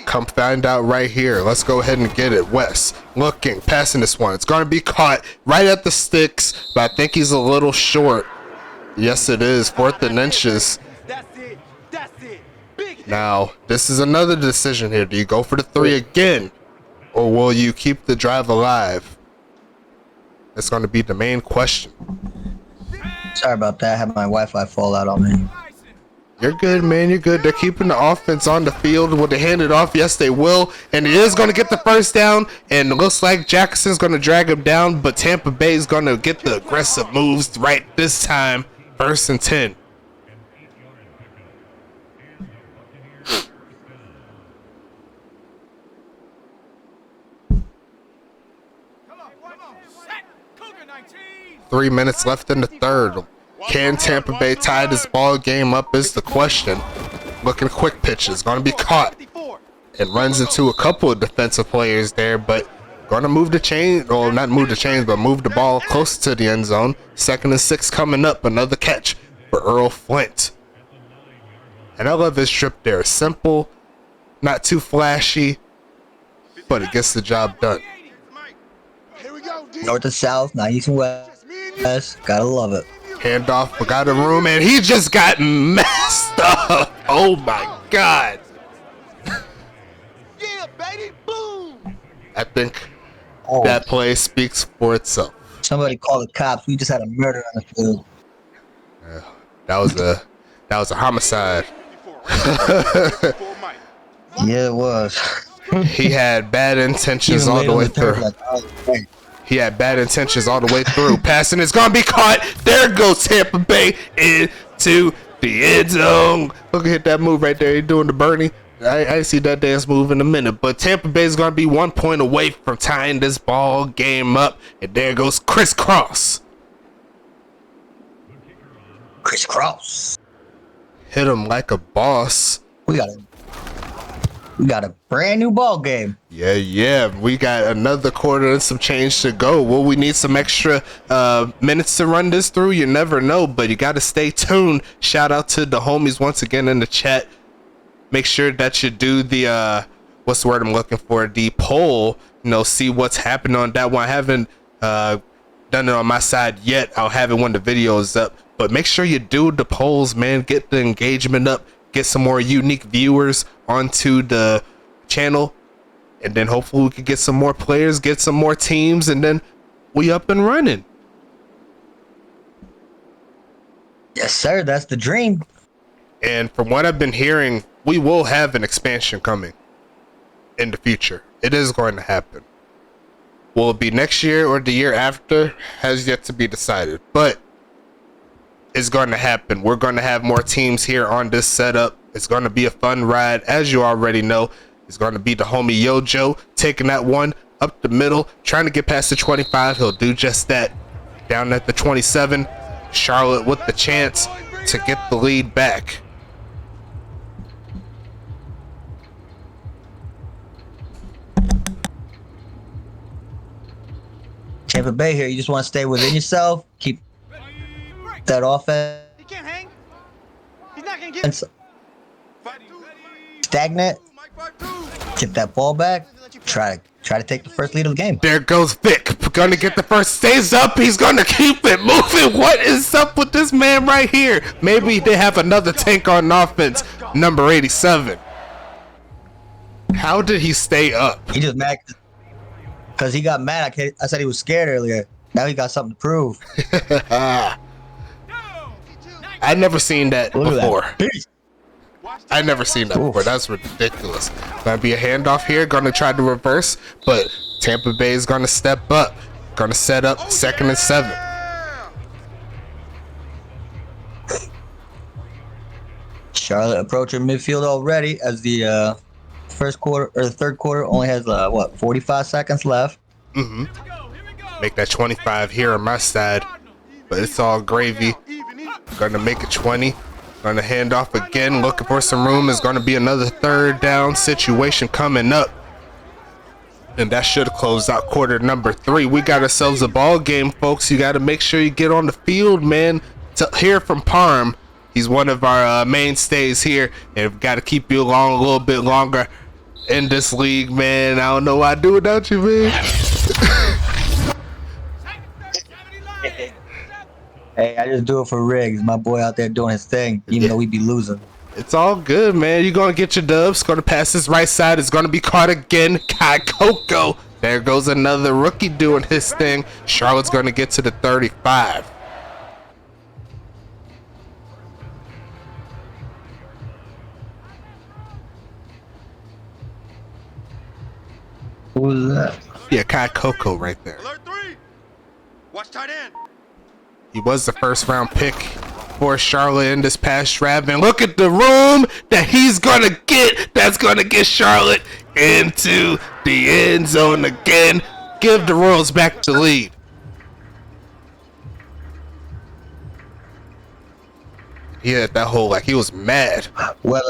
Come find out right here. Let's go ahead and get it. West looking, passing this one. It's going to be caught right at the sticks, but I think he's a little short. Yes, it is. 4th and inches. Now, this is another decision here. Do you go for the 3 again, or will you keep the drive alive? That's going to be the main question. Sorry about that. I had my Wi-Fi fall out on me. You're good, man. You're good. They're keeping the offense on the field. Will they hand it off? Yes, they will. And it is going to get the first down. And it looks like Jackson's going to drag him down. But Tampa Bay is going to get the aggressive moves right this time. 1st and 10. Three minutes left in the third. Can Tampa Bay tie this ball game up is the question. Looking quick pitches. Going to be caught. It runs into a couple of defensive players there, but going to move the chain. Well, not move the chains, but move the ball close to the end zone. 2nd and 6 coming up. Another catch for Earl Flint. And I love his trip there. Simple, not too flashy, but it gets the job done. North to south, not east and west. Gotta love it. Handoff, forgot the room, and he just got messed up. Oh my God. Yeah, baby, boom. I think that play speaks for itself. Somebody call the cops. We just had a murder on the field. That was a homicide. Yeah, it was. He had bad intentions all the way through. He had bad intentions all the way through. Passing is going to be caught. There goes Tampa Bay into the end zone. Look at that move right there. He's doing the Bernie. I see that dance move in a minute. But Tampa Bay is going to be 1 point away from tying this ball game up. And there goes Crisscross. Crisscross. Hit him like a boss. We got a brand new ball game. Yeah. We got another quarter and some change to go. Will we need some extra minutes to run this through? You never know, but you got to stay tuned. Shout out to the homies once again in the chat. Make sure that you do the, what's the word I'm looking for? The poll, see what's happening on that one. I haven't done it on my side yet. I'll have it when the video is up. But make sure you do the polls, man. Get the engagement up. Get some more unique viewers onto the channel, and then hopefully we can get some more players, get some more teams, and then we up and running. Yes, sir. That's the dream. And from what I've been hearing, we will have an expansion coming in the future. It is going to happen. Will it be next year or the year after has yet to be decided, but it's going to happen. We're going to have more teams here on this setup. It's going to be a fun ride. As you already know, it's going to be the homie Yojo taking that one up the middle, trying to get past the 25. He'll do just that. Down at the 27, Charlotte with the chance to get the lead back. Tampa Bay here, you just want to stay within yourself, keep that offense He can't hang. He's not gonna get stagnant, get that ball back, try to take the first lead of the game. There goes Vic. Gonna get the first. Stays up. He's gonna keep it moving. What is up with this man right here? Maybe they have another tank on offense. Number 87. How did he stay up? He just mad because he got mad. I said he was scared earlier. Now he got something to prove. I never seen that Look at before. that. I never seen that before. That's ridiculous. Gonna be a handoff here. Gonna try to reverse, but Tampa Bay is gonna step up. Gonna set up 2nd and 7. Charlotte approaching midfield already as the first quarter or the third quarter only has 45 seconds left. Make that 25 here on my side, but it's all gravy. Gonna make it 20. Gonna hand off again, looking for some room. Is gonna be another third down situation coming up. And that should close out quarter number 3. We got ourselves a ball game, folks. You got to make sure you get on the field, man. To hear from Parm, he's one of our mainstays here, and we've got to keep you along a little bit longer in this league, man. I don't know what I'd do without you, man. Hey, I just do it for Riggs. My boy out there doing his thing, even though we be losing. It's all good, man. You're going to get your dubs. Going to pass this right side. It's going to be caught again. Kai Coco. There goes another rookie doing his thing. Charlotte's going to get to the 35. Who was that? Yeah, Kai Coco right there. Alert 3. Watch tight end. He was the first round pick for Charlotte in this past draft. And look at the room that he's going to get. That's going to get Charlotte into the end zone again. Give the Royals back the lead. He had that hole like he was mad. What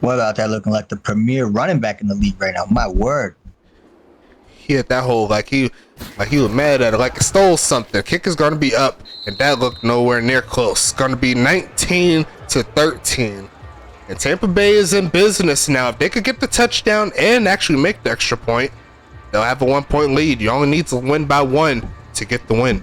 about that looking like the premier running back in the league right now? My word. He hit that hole like he was mad at it, like it stole something. Kick is going to be up, and that looked nowhere near close. It's going to be 19-13. And Tampa Bay is in business now. If they could get the touchdown and actually make the extra point, they'll have a 1-point lead. You only need to win by 1 to get the win.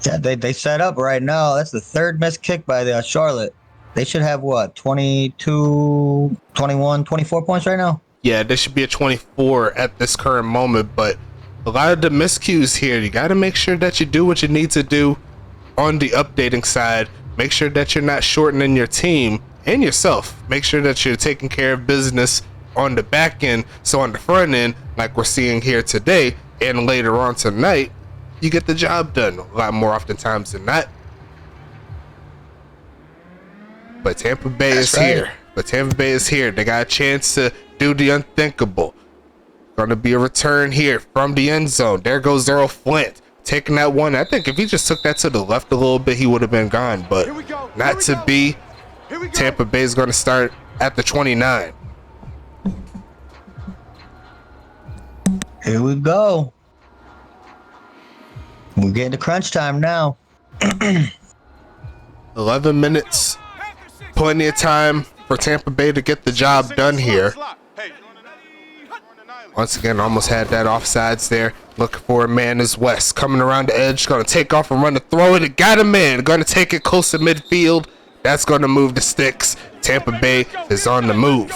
Yeah, they set up right now. That's the third missed kick by the Charlotte. They should have what, 22, 21, 24 points right now? Yeah, there should be a 24 at this current moment, but a lot of the miscues here, you got to make sure that you do what you need to do on the updating side. Make sure that you're not shortening your team and yourself. Make sure that you're taking care of business on the back end. So on the front end, like we're seeing here today and later on tonight, you get the job done a lot more oftentimes than not. But Tampa Bay is here. But Tampa Bay is here. They got a chance to do the unthinkable. Going to be a return here from the end zone. There goes Earl Flint taking that one. I think if he just took that to the left a little bit, he would have been gone. But not to be. Tampa Bay is going to start at the 29. Here we go. We're getting to crunch time now. 11 minutes. Plenty of time for Tampa Bay to get the job done here. Once again, almost had that offsides there. Looking for a man is West. Coming around the edge. Going to take off and run to throw it. It got a man. Going to take it close to midfield. That's going to move the sticks. Tampa Bay is on the move.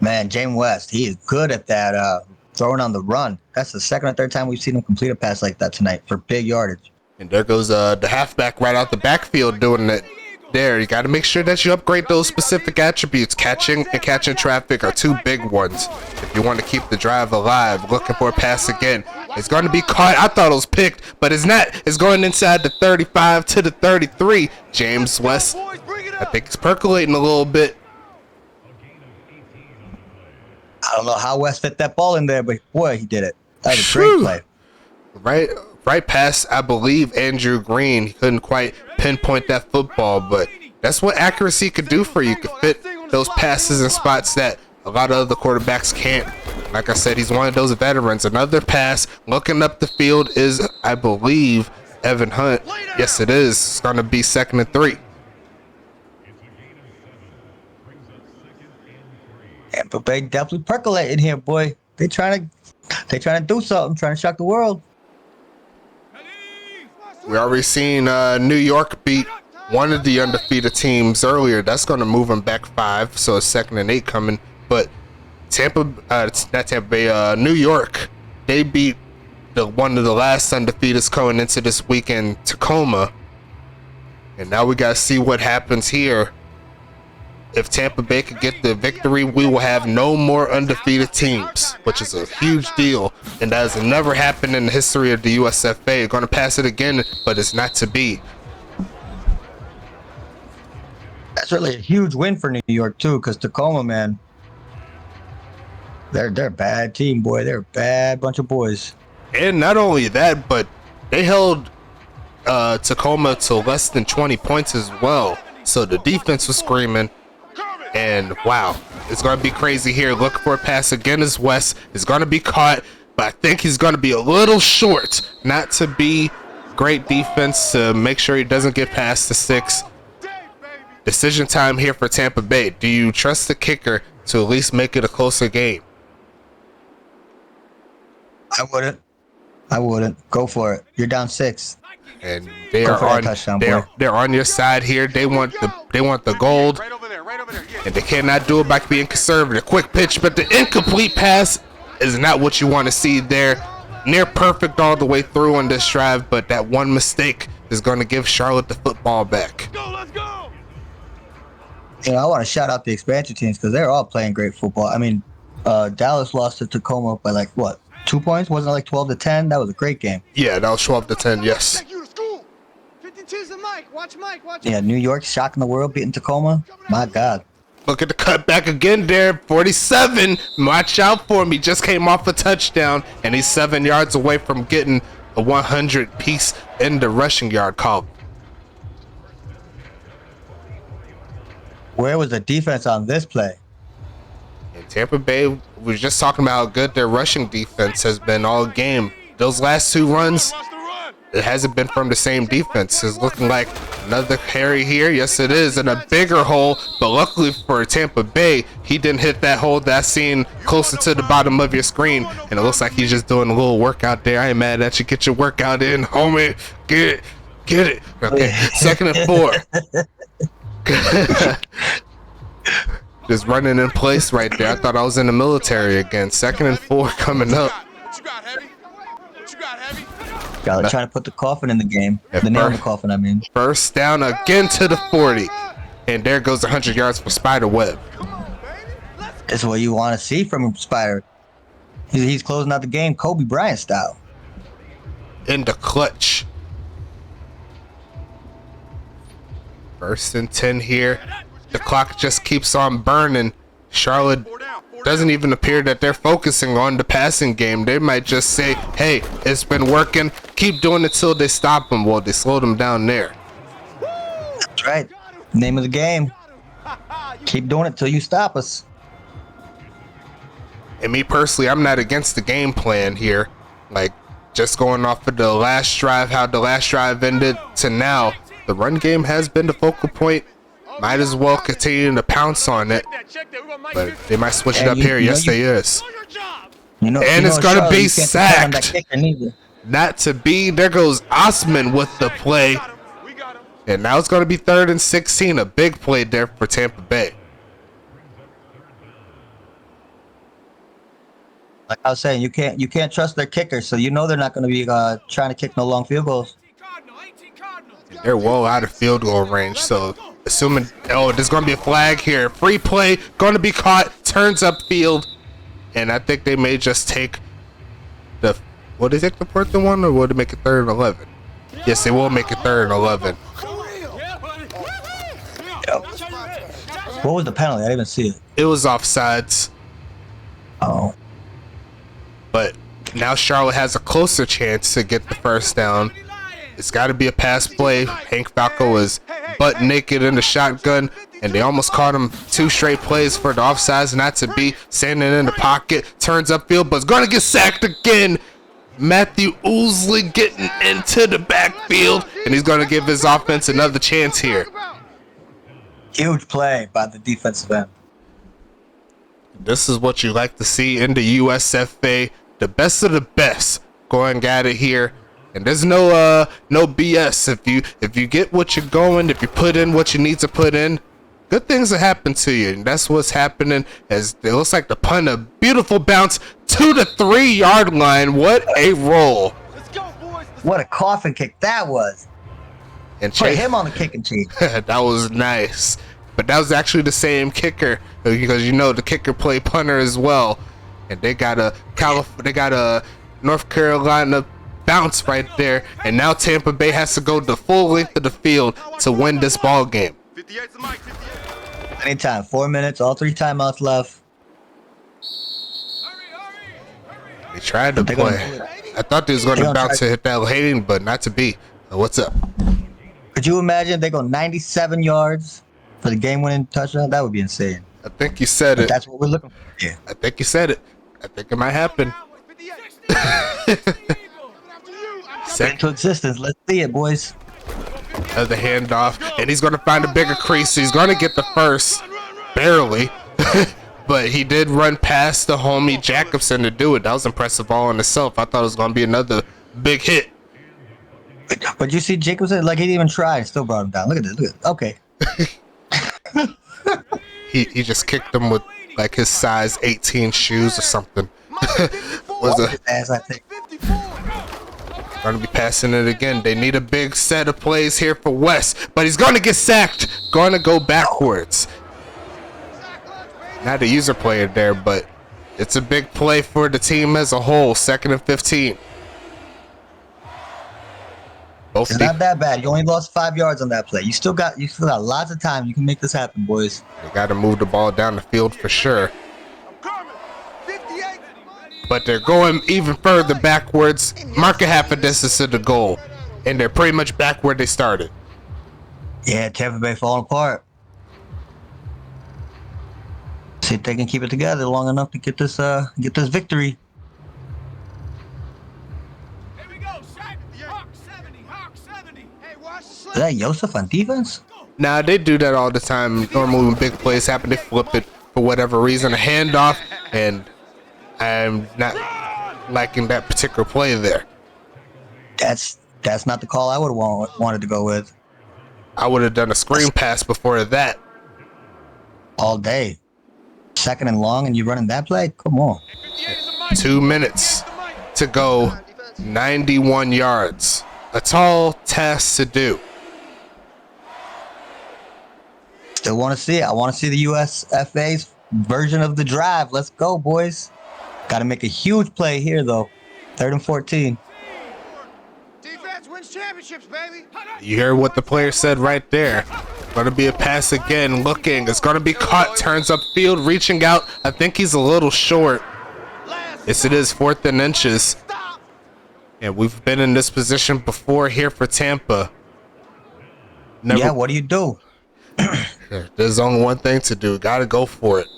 Man, James West, he is good at that throwing on the run. That's the second or third time we've seen him complete a pass like that tonight for big yardage. And there goes the halfback right out the backfield doing it. There, you got to make sure that you upgrade those specific attributes. Catching and catching traffic are two big ones. If you want to keep the drive alive, looking for a pass again. It's going to be caught. I thought it was picked, but it's not. It's going inside the 35 to the 33. James West, I think it's percolating a little bit. I don't know how West fit that ball in there, but boy, he did it. That was a great play. Right past, I believe, Andrew Green. He couldn't quite pinpoint that football, but that's what accuracy could do for you. Could fit those passes in spots that a lot of other quarterbacks can't. Like I said, he's one of those veterans. Another pass looking up the field is, I believe, Evan Hunt. Yes, it is. It's going to be 2nd and 3. But they definitely percolating here, boy. They trying to do something, trying to shock the world. We already seen New York beat one of the undefeated teams earlier. That's going to move them back 5, so it's 2nd and 8 coming. But New York, they beat one of the last undefeateds going into this weekend, Tacoma. And now we got to see what happens here. If Tampa Bay could get the victory, we will have no more undefeated teams, which is a huge deal. And that has never happened in the history of the USFA. Going to pass it again, but it's not to be. That's really a huge win for New York, too, because Tacoma, man, they're a bad team, boy. They're a bad bunch of boys. And not only that, but they held Tacoma to less than 20 points as well. So the defense was screaming. And wow, it's going to be crazy here. Looking for a pass again is West. It's going to be caught, but I think he's going to be a little short. Not to be great defense to make sure he doesn't get past the 6. Decision time here for Tampa Bay. Do you trust the kicker to at least make it a closer game? I wouldn't. Go for it. You're down 6. And they're on your side here. They want the gold. And they cannot do it by being conservative. Quick pitch, but the incomplete pass is not what you want to see there. Near perfect all the way through on this drive, but that one mistake is going to give Charlotte the football back. Let's go. You know, I want to shout out the expansion teams because they're all playing great football. I mean, Dallas lost to Tacoma by like what, 2 points? Wasn't it like 12-10? That was a great game. Yeah, that was 12-10. Yes. Take you to school. 52's the Mike. Watch Mike. Watch. Yeah, New York shocking the world, beating Tacoma. My God. Look at the cutback again there. 47. Watch out for him. He just came off a touchdown, and he's 7 yards away from getting a 100 piece in the rushing yard column. Where was the defense on this play? And Tampa Bay, we were just talking about how good their rushing defense has been all game. Those last 2 runs, it hasn't been from the same defense. It's looking like another carry here. Yes, it is, in a bigger hole. But luckily for Tampa Bay, he didn't hit that hole that I seen closer to the bottom of your screen. And it looks like he's just doing a little workout there. I ain't mad at you. Get your workout in, homie. Get it. Okay, 2nd and 4. Just running in place right there. I thought I was in the military again. 2nd and 4 coming up. What you got, Heavy? What you got, Heavy? Got trying to put the coffin in the game. The nail in the coffin, I mean. First down again to the 40. And there goes 100 yards for Spiderweb. That's what you want to see from Spider. He's closing out the game Kobe Bryant style. In the clutch. 1st and 10 here. The clock just keeps on burning. Charlotte doesn't even appear that they're focusing on the passing game. They might just say, hey, it's been working. Keep doing it till they stop them. Well, they slowed them down there. That's right. Name of the game. Keep doing it till you stop us. And me personally, I'm not against the game plan here. Like, just going off of the last drive, how the last drive ended to now, the run game has been the focal point. Might as well continue to pounce on it. But they might switch it up here. Yes, they is. And it's going to be sacked. Not to be. There goes Osman with the play. And now it's going to be 3rd and 16. A big play there for Tampa Bay. Like I was saying, you can't trust their kickers, so you know they're not going to be trying to kick no long field goals. They're well out of field goal range, so assuming, oh, there's going to be a flag here. Free play, going to be caught, turns up field, and I think they may just take the, will they take the fourth and 1, or will they make it 3rd and 11? Yes, they will make it 3rd and 11. Yep. What was the penalty? I didn't even see it. It was offsides. Oh. But now Charlotte has a closer chance to get the first down. It's got to be a pass play. Hank Falco is butt naked in the shotgun, and they almost caught him 2 straight plays for the offsides not to be. Standing in the pocket, turns upfield, but is going to get sacked again. Matthew Oosley getting into the backfield, and he's going to give his offense another chance here. Huge play by the defensive end. This is what you like to see in the USFA. The best of the best going at it here. And there's no BS. If you get what you're going, if you put in what you need to put in, good things will happen to you. And that's what's happening, as it looks like the punt, a beautiful bounce to the 3-yard line. What a roll. What a coffin kick that was. And Put him on the kicking team. That was nice. But that was actually the same kicker, because you know the kicker play punter as well. And they got a North Carolina bounce right there, and now Tampa Bay has to go the full length of the field to win this ball game. Anytime, 4 minutes, all 3 timeouts left. They tried to play. I thought they was going to bounce to hit that Hayden, but not to be. What's up? Could you imagine they go 97 yards for the game-winning touchdown? That would be insane. I think you said it. That's what we're looking for. Yeah. I think you said it. I think it might happen. Into existence. Let's see it, boys. The handoff, and he's going to find a bigger crease. So he's going to get the first, barely, but he did run past the homie Jacobson to do it. That was impressive all in itself. I thought it was going to be another big hit. But you see Jacobson, like he didn't even try, still brought him down. Look at this. Look at it. Okay. He just kicked him with like his size 18 shoes or something. Was a ass, I think. Going to be passing it again. They need a big set of plays here for West, but he's going to get sacked. Going to go backwards. Not a user player there, but it's a big play for the team as a whole. 2nd and 15. It's not that bad. You only lost 5 yards on that play. You still got lots of time. You can make this happen, boys. They got to move the ball down the field for sure. But they're going even further backwards. Mark a half a distance to the goal, and they're pretty much back where they started. Yeah, Tampa Bay falling apart. See if they can keep it together long enough to get this victory. Here we go, Hawk 70, Hawk 70. Hey, watch the Is that Yosef on defense? Nah, they do that all the time. Normally when big plays happen, they flip it for whatever reason, a handoff, and I'm not liking that particular play there. That's not the call I would have wanted to go with. I would have done a screen pass before that. All day. 2nd and long, and you running that play? Come on. 2 minutes to go, 91 yards. A tall task to do. Still want to see it. I want to see the USFA's version of the drive. Let's go, boys. Got to make a huge play here, though. 3rd and 14. defense wins championships, baby. You hear what the player said right there. Going to be a pass again, looking. It's going to be caught, turns upfield, reaching out. I think he's a little short. Yes, it is 4th and inches. And we've been in this position before here for Tampa. Yeah, what do you do? There's only one thing to do. Got to go for it.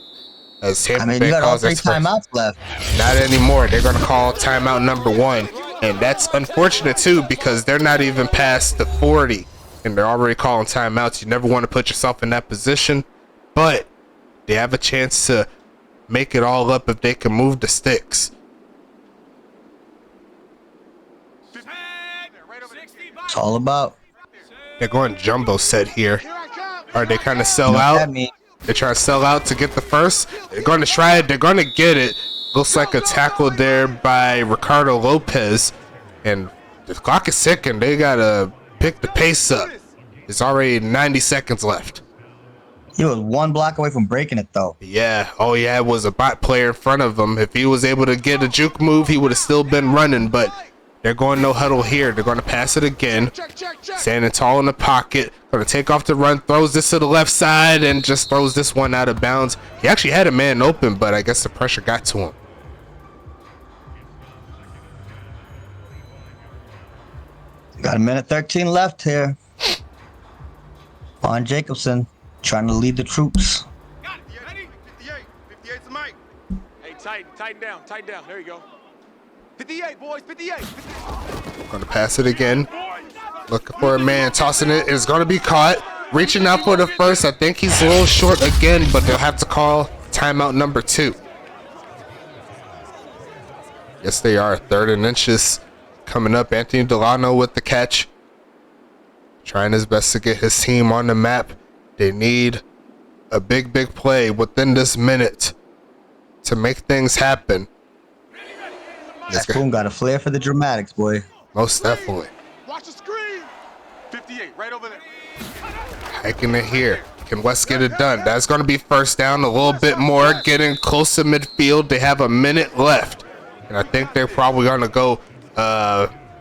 As Tampa Bay you got all calls 3 timeouts left. Not anymore. They're going to call timeout number 1. And that's unfortunate, too, because they're not even past the 40. And they're already calling timeouts. You never want to put yourself in that position. But they have a chance to make it all up if they can move the sticks. It's all about. They're going jumbo set here. Or they kind of sell out. They try to sell out to get the first. They're going to try it. They're going to get it. Looks like a tackle there by Ricardo Lopez. And the clock is ticking. They got to pick the pace up. It's already 90 seconds left. He was one block away from breaking it, though. Yeah. All he had was a bot player in front of him. If he was able to get a juke move, he would have still been running. But they're going no huddle here. They're going to pass it again. Standing tall in the pocket. Going to take off the run. Throws this to the left side and just throws this one out of bounds. He actually had a man open, but I guess the pressure got to him. Got a minute 13 left here. Vaughn Jacobson trying to lead the troops. Got it. Ready? 58. 58's the mic. Hey, tighten down. There you go. 58, boys. 58. Going to pass it again. Looking for a man. Tossing it. It's going to be caught. Reaching out for the first. I think he's a little short again, but they'll have to call timeout number 2. Yes, they are. 3rd and inches coming up. Anthony Delano with the catch. Trying his best to get his team on the map. They need a big play within this minute to make things happen. That Boom got a flair for the dramatics, boy. Most definitely. Watch the screen. 58, right over there. Hiking it here. Can West get it done? That's going to be first down. A little bit more. Getting close to midfield. They have a minute left. And I think they're probably going to go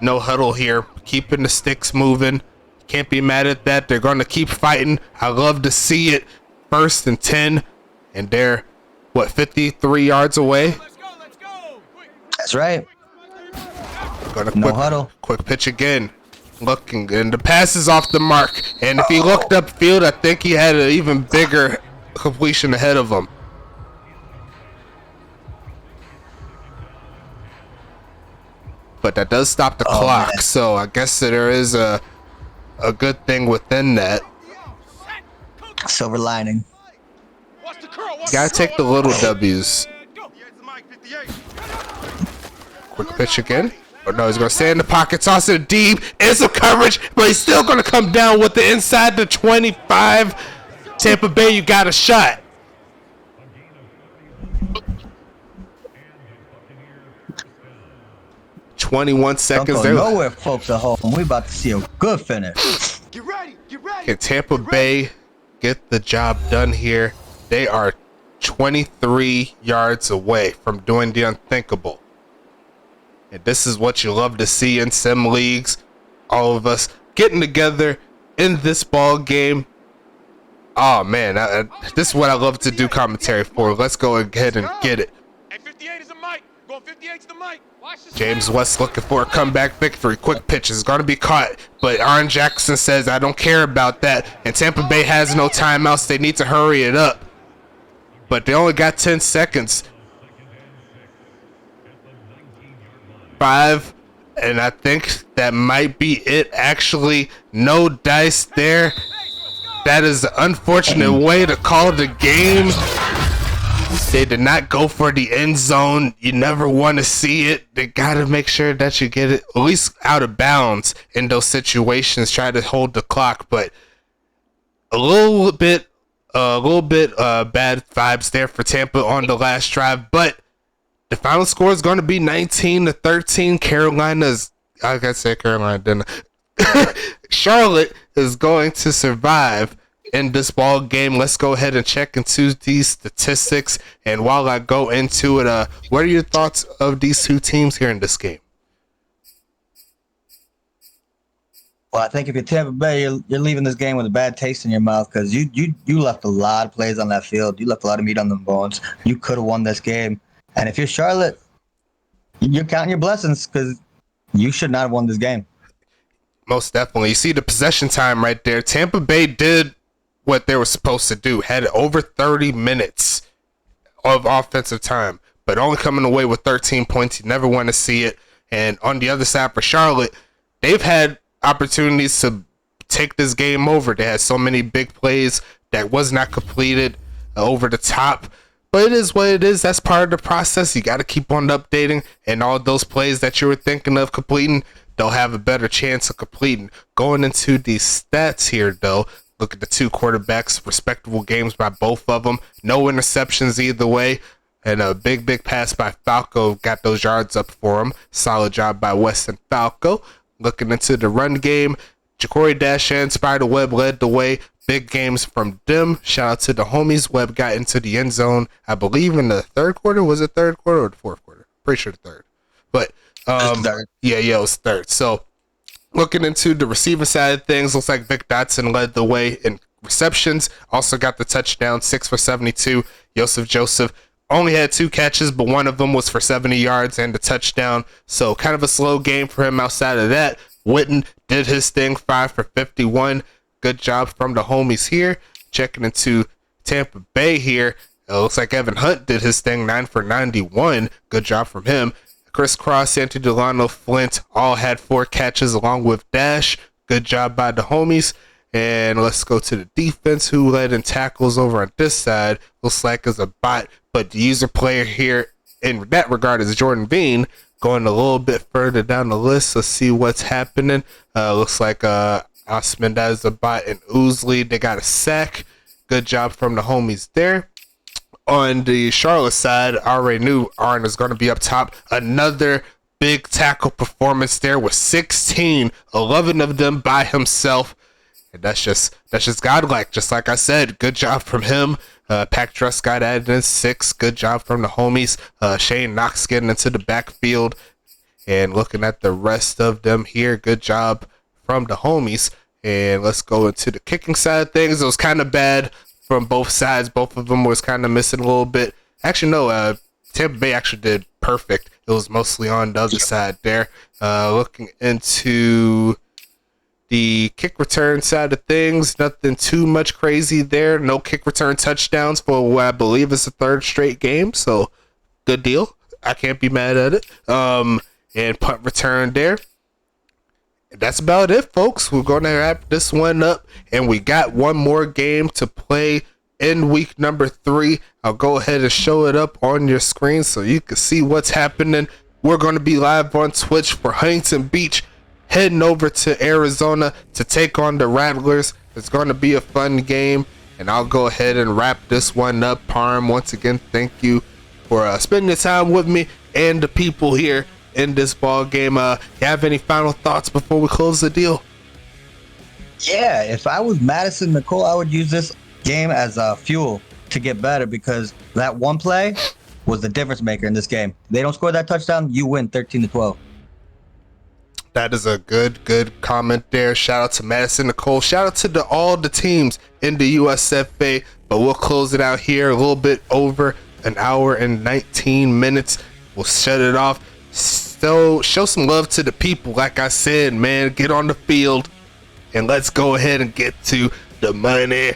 no huddle here. Keeping the sticks moving. Can't be mad at that. They're going to keep fighting. I love to see it. 1st and 10. And they're, 53 yards away? Let's go. That's right. Gonna No huddle. Quick pitch again. Looking, and the pass is off the mark. And if he looked upfield, I think he had an even bigger completion ahead of him. But that does stop the clock, man. So I guess there is a good thing within that. Silver lining. Gotta take the little W's. Quick pitch again. Oh no, he's gonna stay in the pocket, toss it deep, and some coverage, but he's still gonna come down with the inside the 25. Tampa Bay, you got a shot. "21 seconds." Don't go nowhere, folks at home. We about to see a good finish. Get ready. Can Tampa Bay get the job done here? They are 23 yards away from doing the unthinkable. And this is what you love to see in sim leagues. All of us getting together in this ball game. Oh man, this is what I love to do commentary for. Let's go ahead and get it. Hey, 58 is the mic. Going 58 to the mic. James West looking for a comeback victory. Quick pitch is going to be caught, but Aaron Jackson says, I don't care about that. And Tampa Bay has no timeouts. They need to hurry it up. But they only got 10 seconds. 5, and I think that might be it. Actually, no dice there. That is the unfortunate way to call the game. They did not go for the end zone. You never want to see it. They got to make sure that you get it at least out of bounds in those situations. Try to hold the clock, but a little bit bad vibes there for Tampa on the last drive. But the final score is going to be 19-13. Carolina's, I gotta say Carolina, didn't I? Charlotte is going to survive in this ball game. Let's go ahead and check into these statistics. And while I go into it, what are your thoughts of these two teams here in this game? Well, I think if you're Tampa Bay, you're leaving this game with a bad taste in your mouth because you left a lot of plays on that field. You left a lot of meat on them bones. You could have won this game. And if you're Charlotte, you're counting your blessings because you should not have won this game. Most definitely. You see the possession time right there. Tampa Bay did what they were supposed to do. Had over 30 minutes of offensive time, but only coming away with 13 points. You never want to see it. And on the other side for Charlotte, they've had opportunities to take this game over. They had so many big plays that was not completed over the top. But it is what it is. That's part of the process. You got to keep on updating. And all those plays that you were thinking of completing, they'll have a better chance of completing. Going into these stats here, though, look at the two quarterbacks. Respectable games by both of them. No interceptions either way. And a big pass by Falco got those yards up for him. Solid job by Weston Falco. Looking into the run game, Ja'Cory Dash and Spiderweb led the way. Big games from them. Shout out to the homies. Webb got into the end zone, I believe, in the third quarter. Was it third quarter or the fourth quarter? Pretty sure the third. But yeah, it was third. So looking into the receiver side of things, looks like Vic Dotson led the way in receptions. Also got the touchdown, 6 for 72. Joseph only had 2 catches, but one of them was for 70 yards and a touchdown. So kind of a slow game for him outside of that. Witten did his thing, 5 for 51. Good job from the homies here. Checking into Tampa Bay here. It looks like Evan Hunt did his thing, 9 for 91. Good job from him. Chris Cross, Anthony Delano, Flint all had 4 catches along with Dash. Good job by the homies. And let's go to the defense, who led in tackles over on this side. Looks like it's a bot, but the user player here in that regard is Jordan Bean. Going a little bit further down the list, let's see what's happening. Looks like Osman, that is a bot, and Oozley, they got a sack. Good job from the homies there. On the Charlotte side, I already knew Arn was going to be up top. Another big tackle performance there with 16, 11 of them by himself. And that's just godlike. Just like I said, good job from him. Pac Trust got added in 6. Good job from the homies. Shane Knox getting into the backfield. And looking at the rest of them here, good job from the homies. And let's go into the kicking side of things. It was kind of bad from both sides. Both of them was kind of missing a little bit. Actually, no, Tampa Bay actually did perfect. It was mostly on the other side there. Looking into the kick return side of things, nothing too much crazy there. No kick return touchdowns for what I believe is the 3rd straight game. So good deal. I can't be mad at it. And punt return there. That's about it, folks. We're going to wrap this one up, and we got one more game to play in week number 3. I'll go ahead and show it up on your screen so you can see what's happening. We're going to be live on Twitch for Huntington Beach, heading over to Arizona to take on the Rattlers. It's going to be a fun game, and I'll go ahead and wrap this one up. Parm, once again, thank you for spending your time with me and the people here in this ball game. You have any final thoughts before we close the deal? Yeah, if I was Madison Nicole, I would use this game as fuel to get better, because that one play was the difference maker in this game. They don't score that touchdown, you win 13-12. That is a good comment there. Shout out to Madison Nicole. Shout out to all the teams in the USFA. But we'll close it out here, a little bit over an hour and 19 minutes. We'll shut it off. So show some love to the people. Like I said, man, get on the field and let's go ahead and get to the money.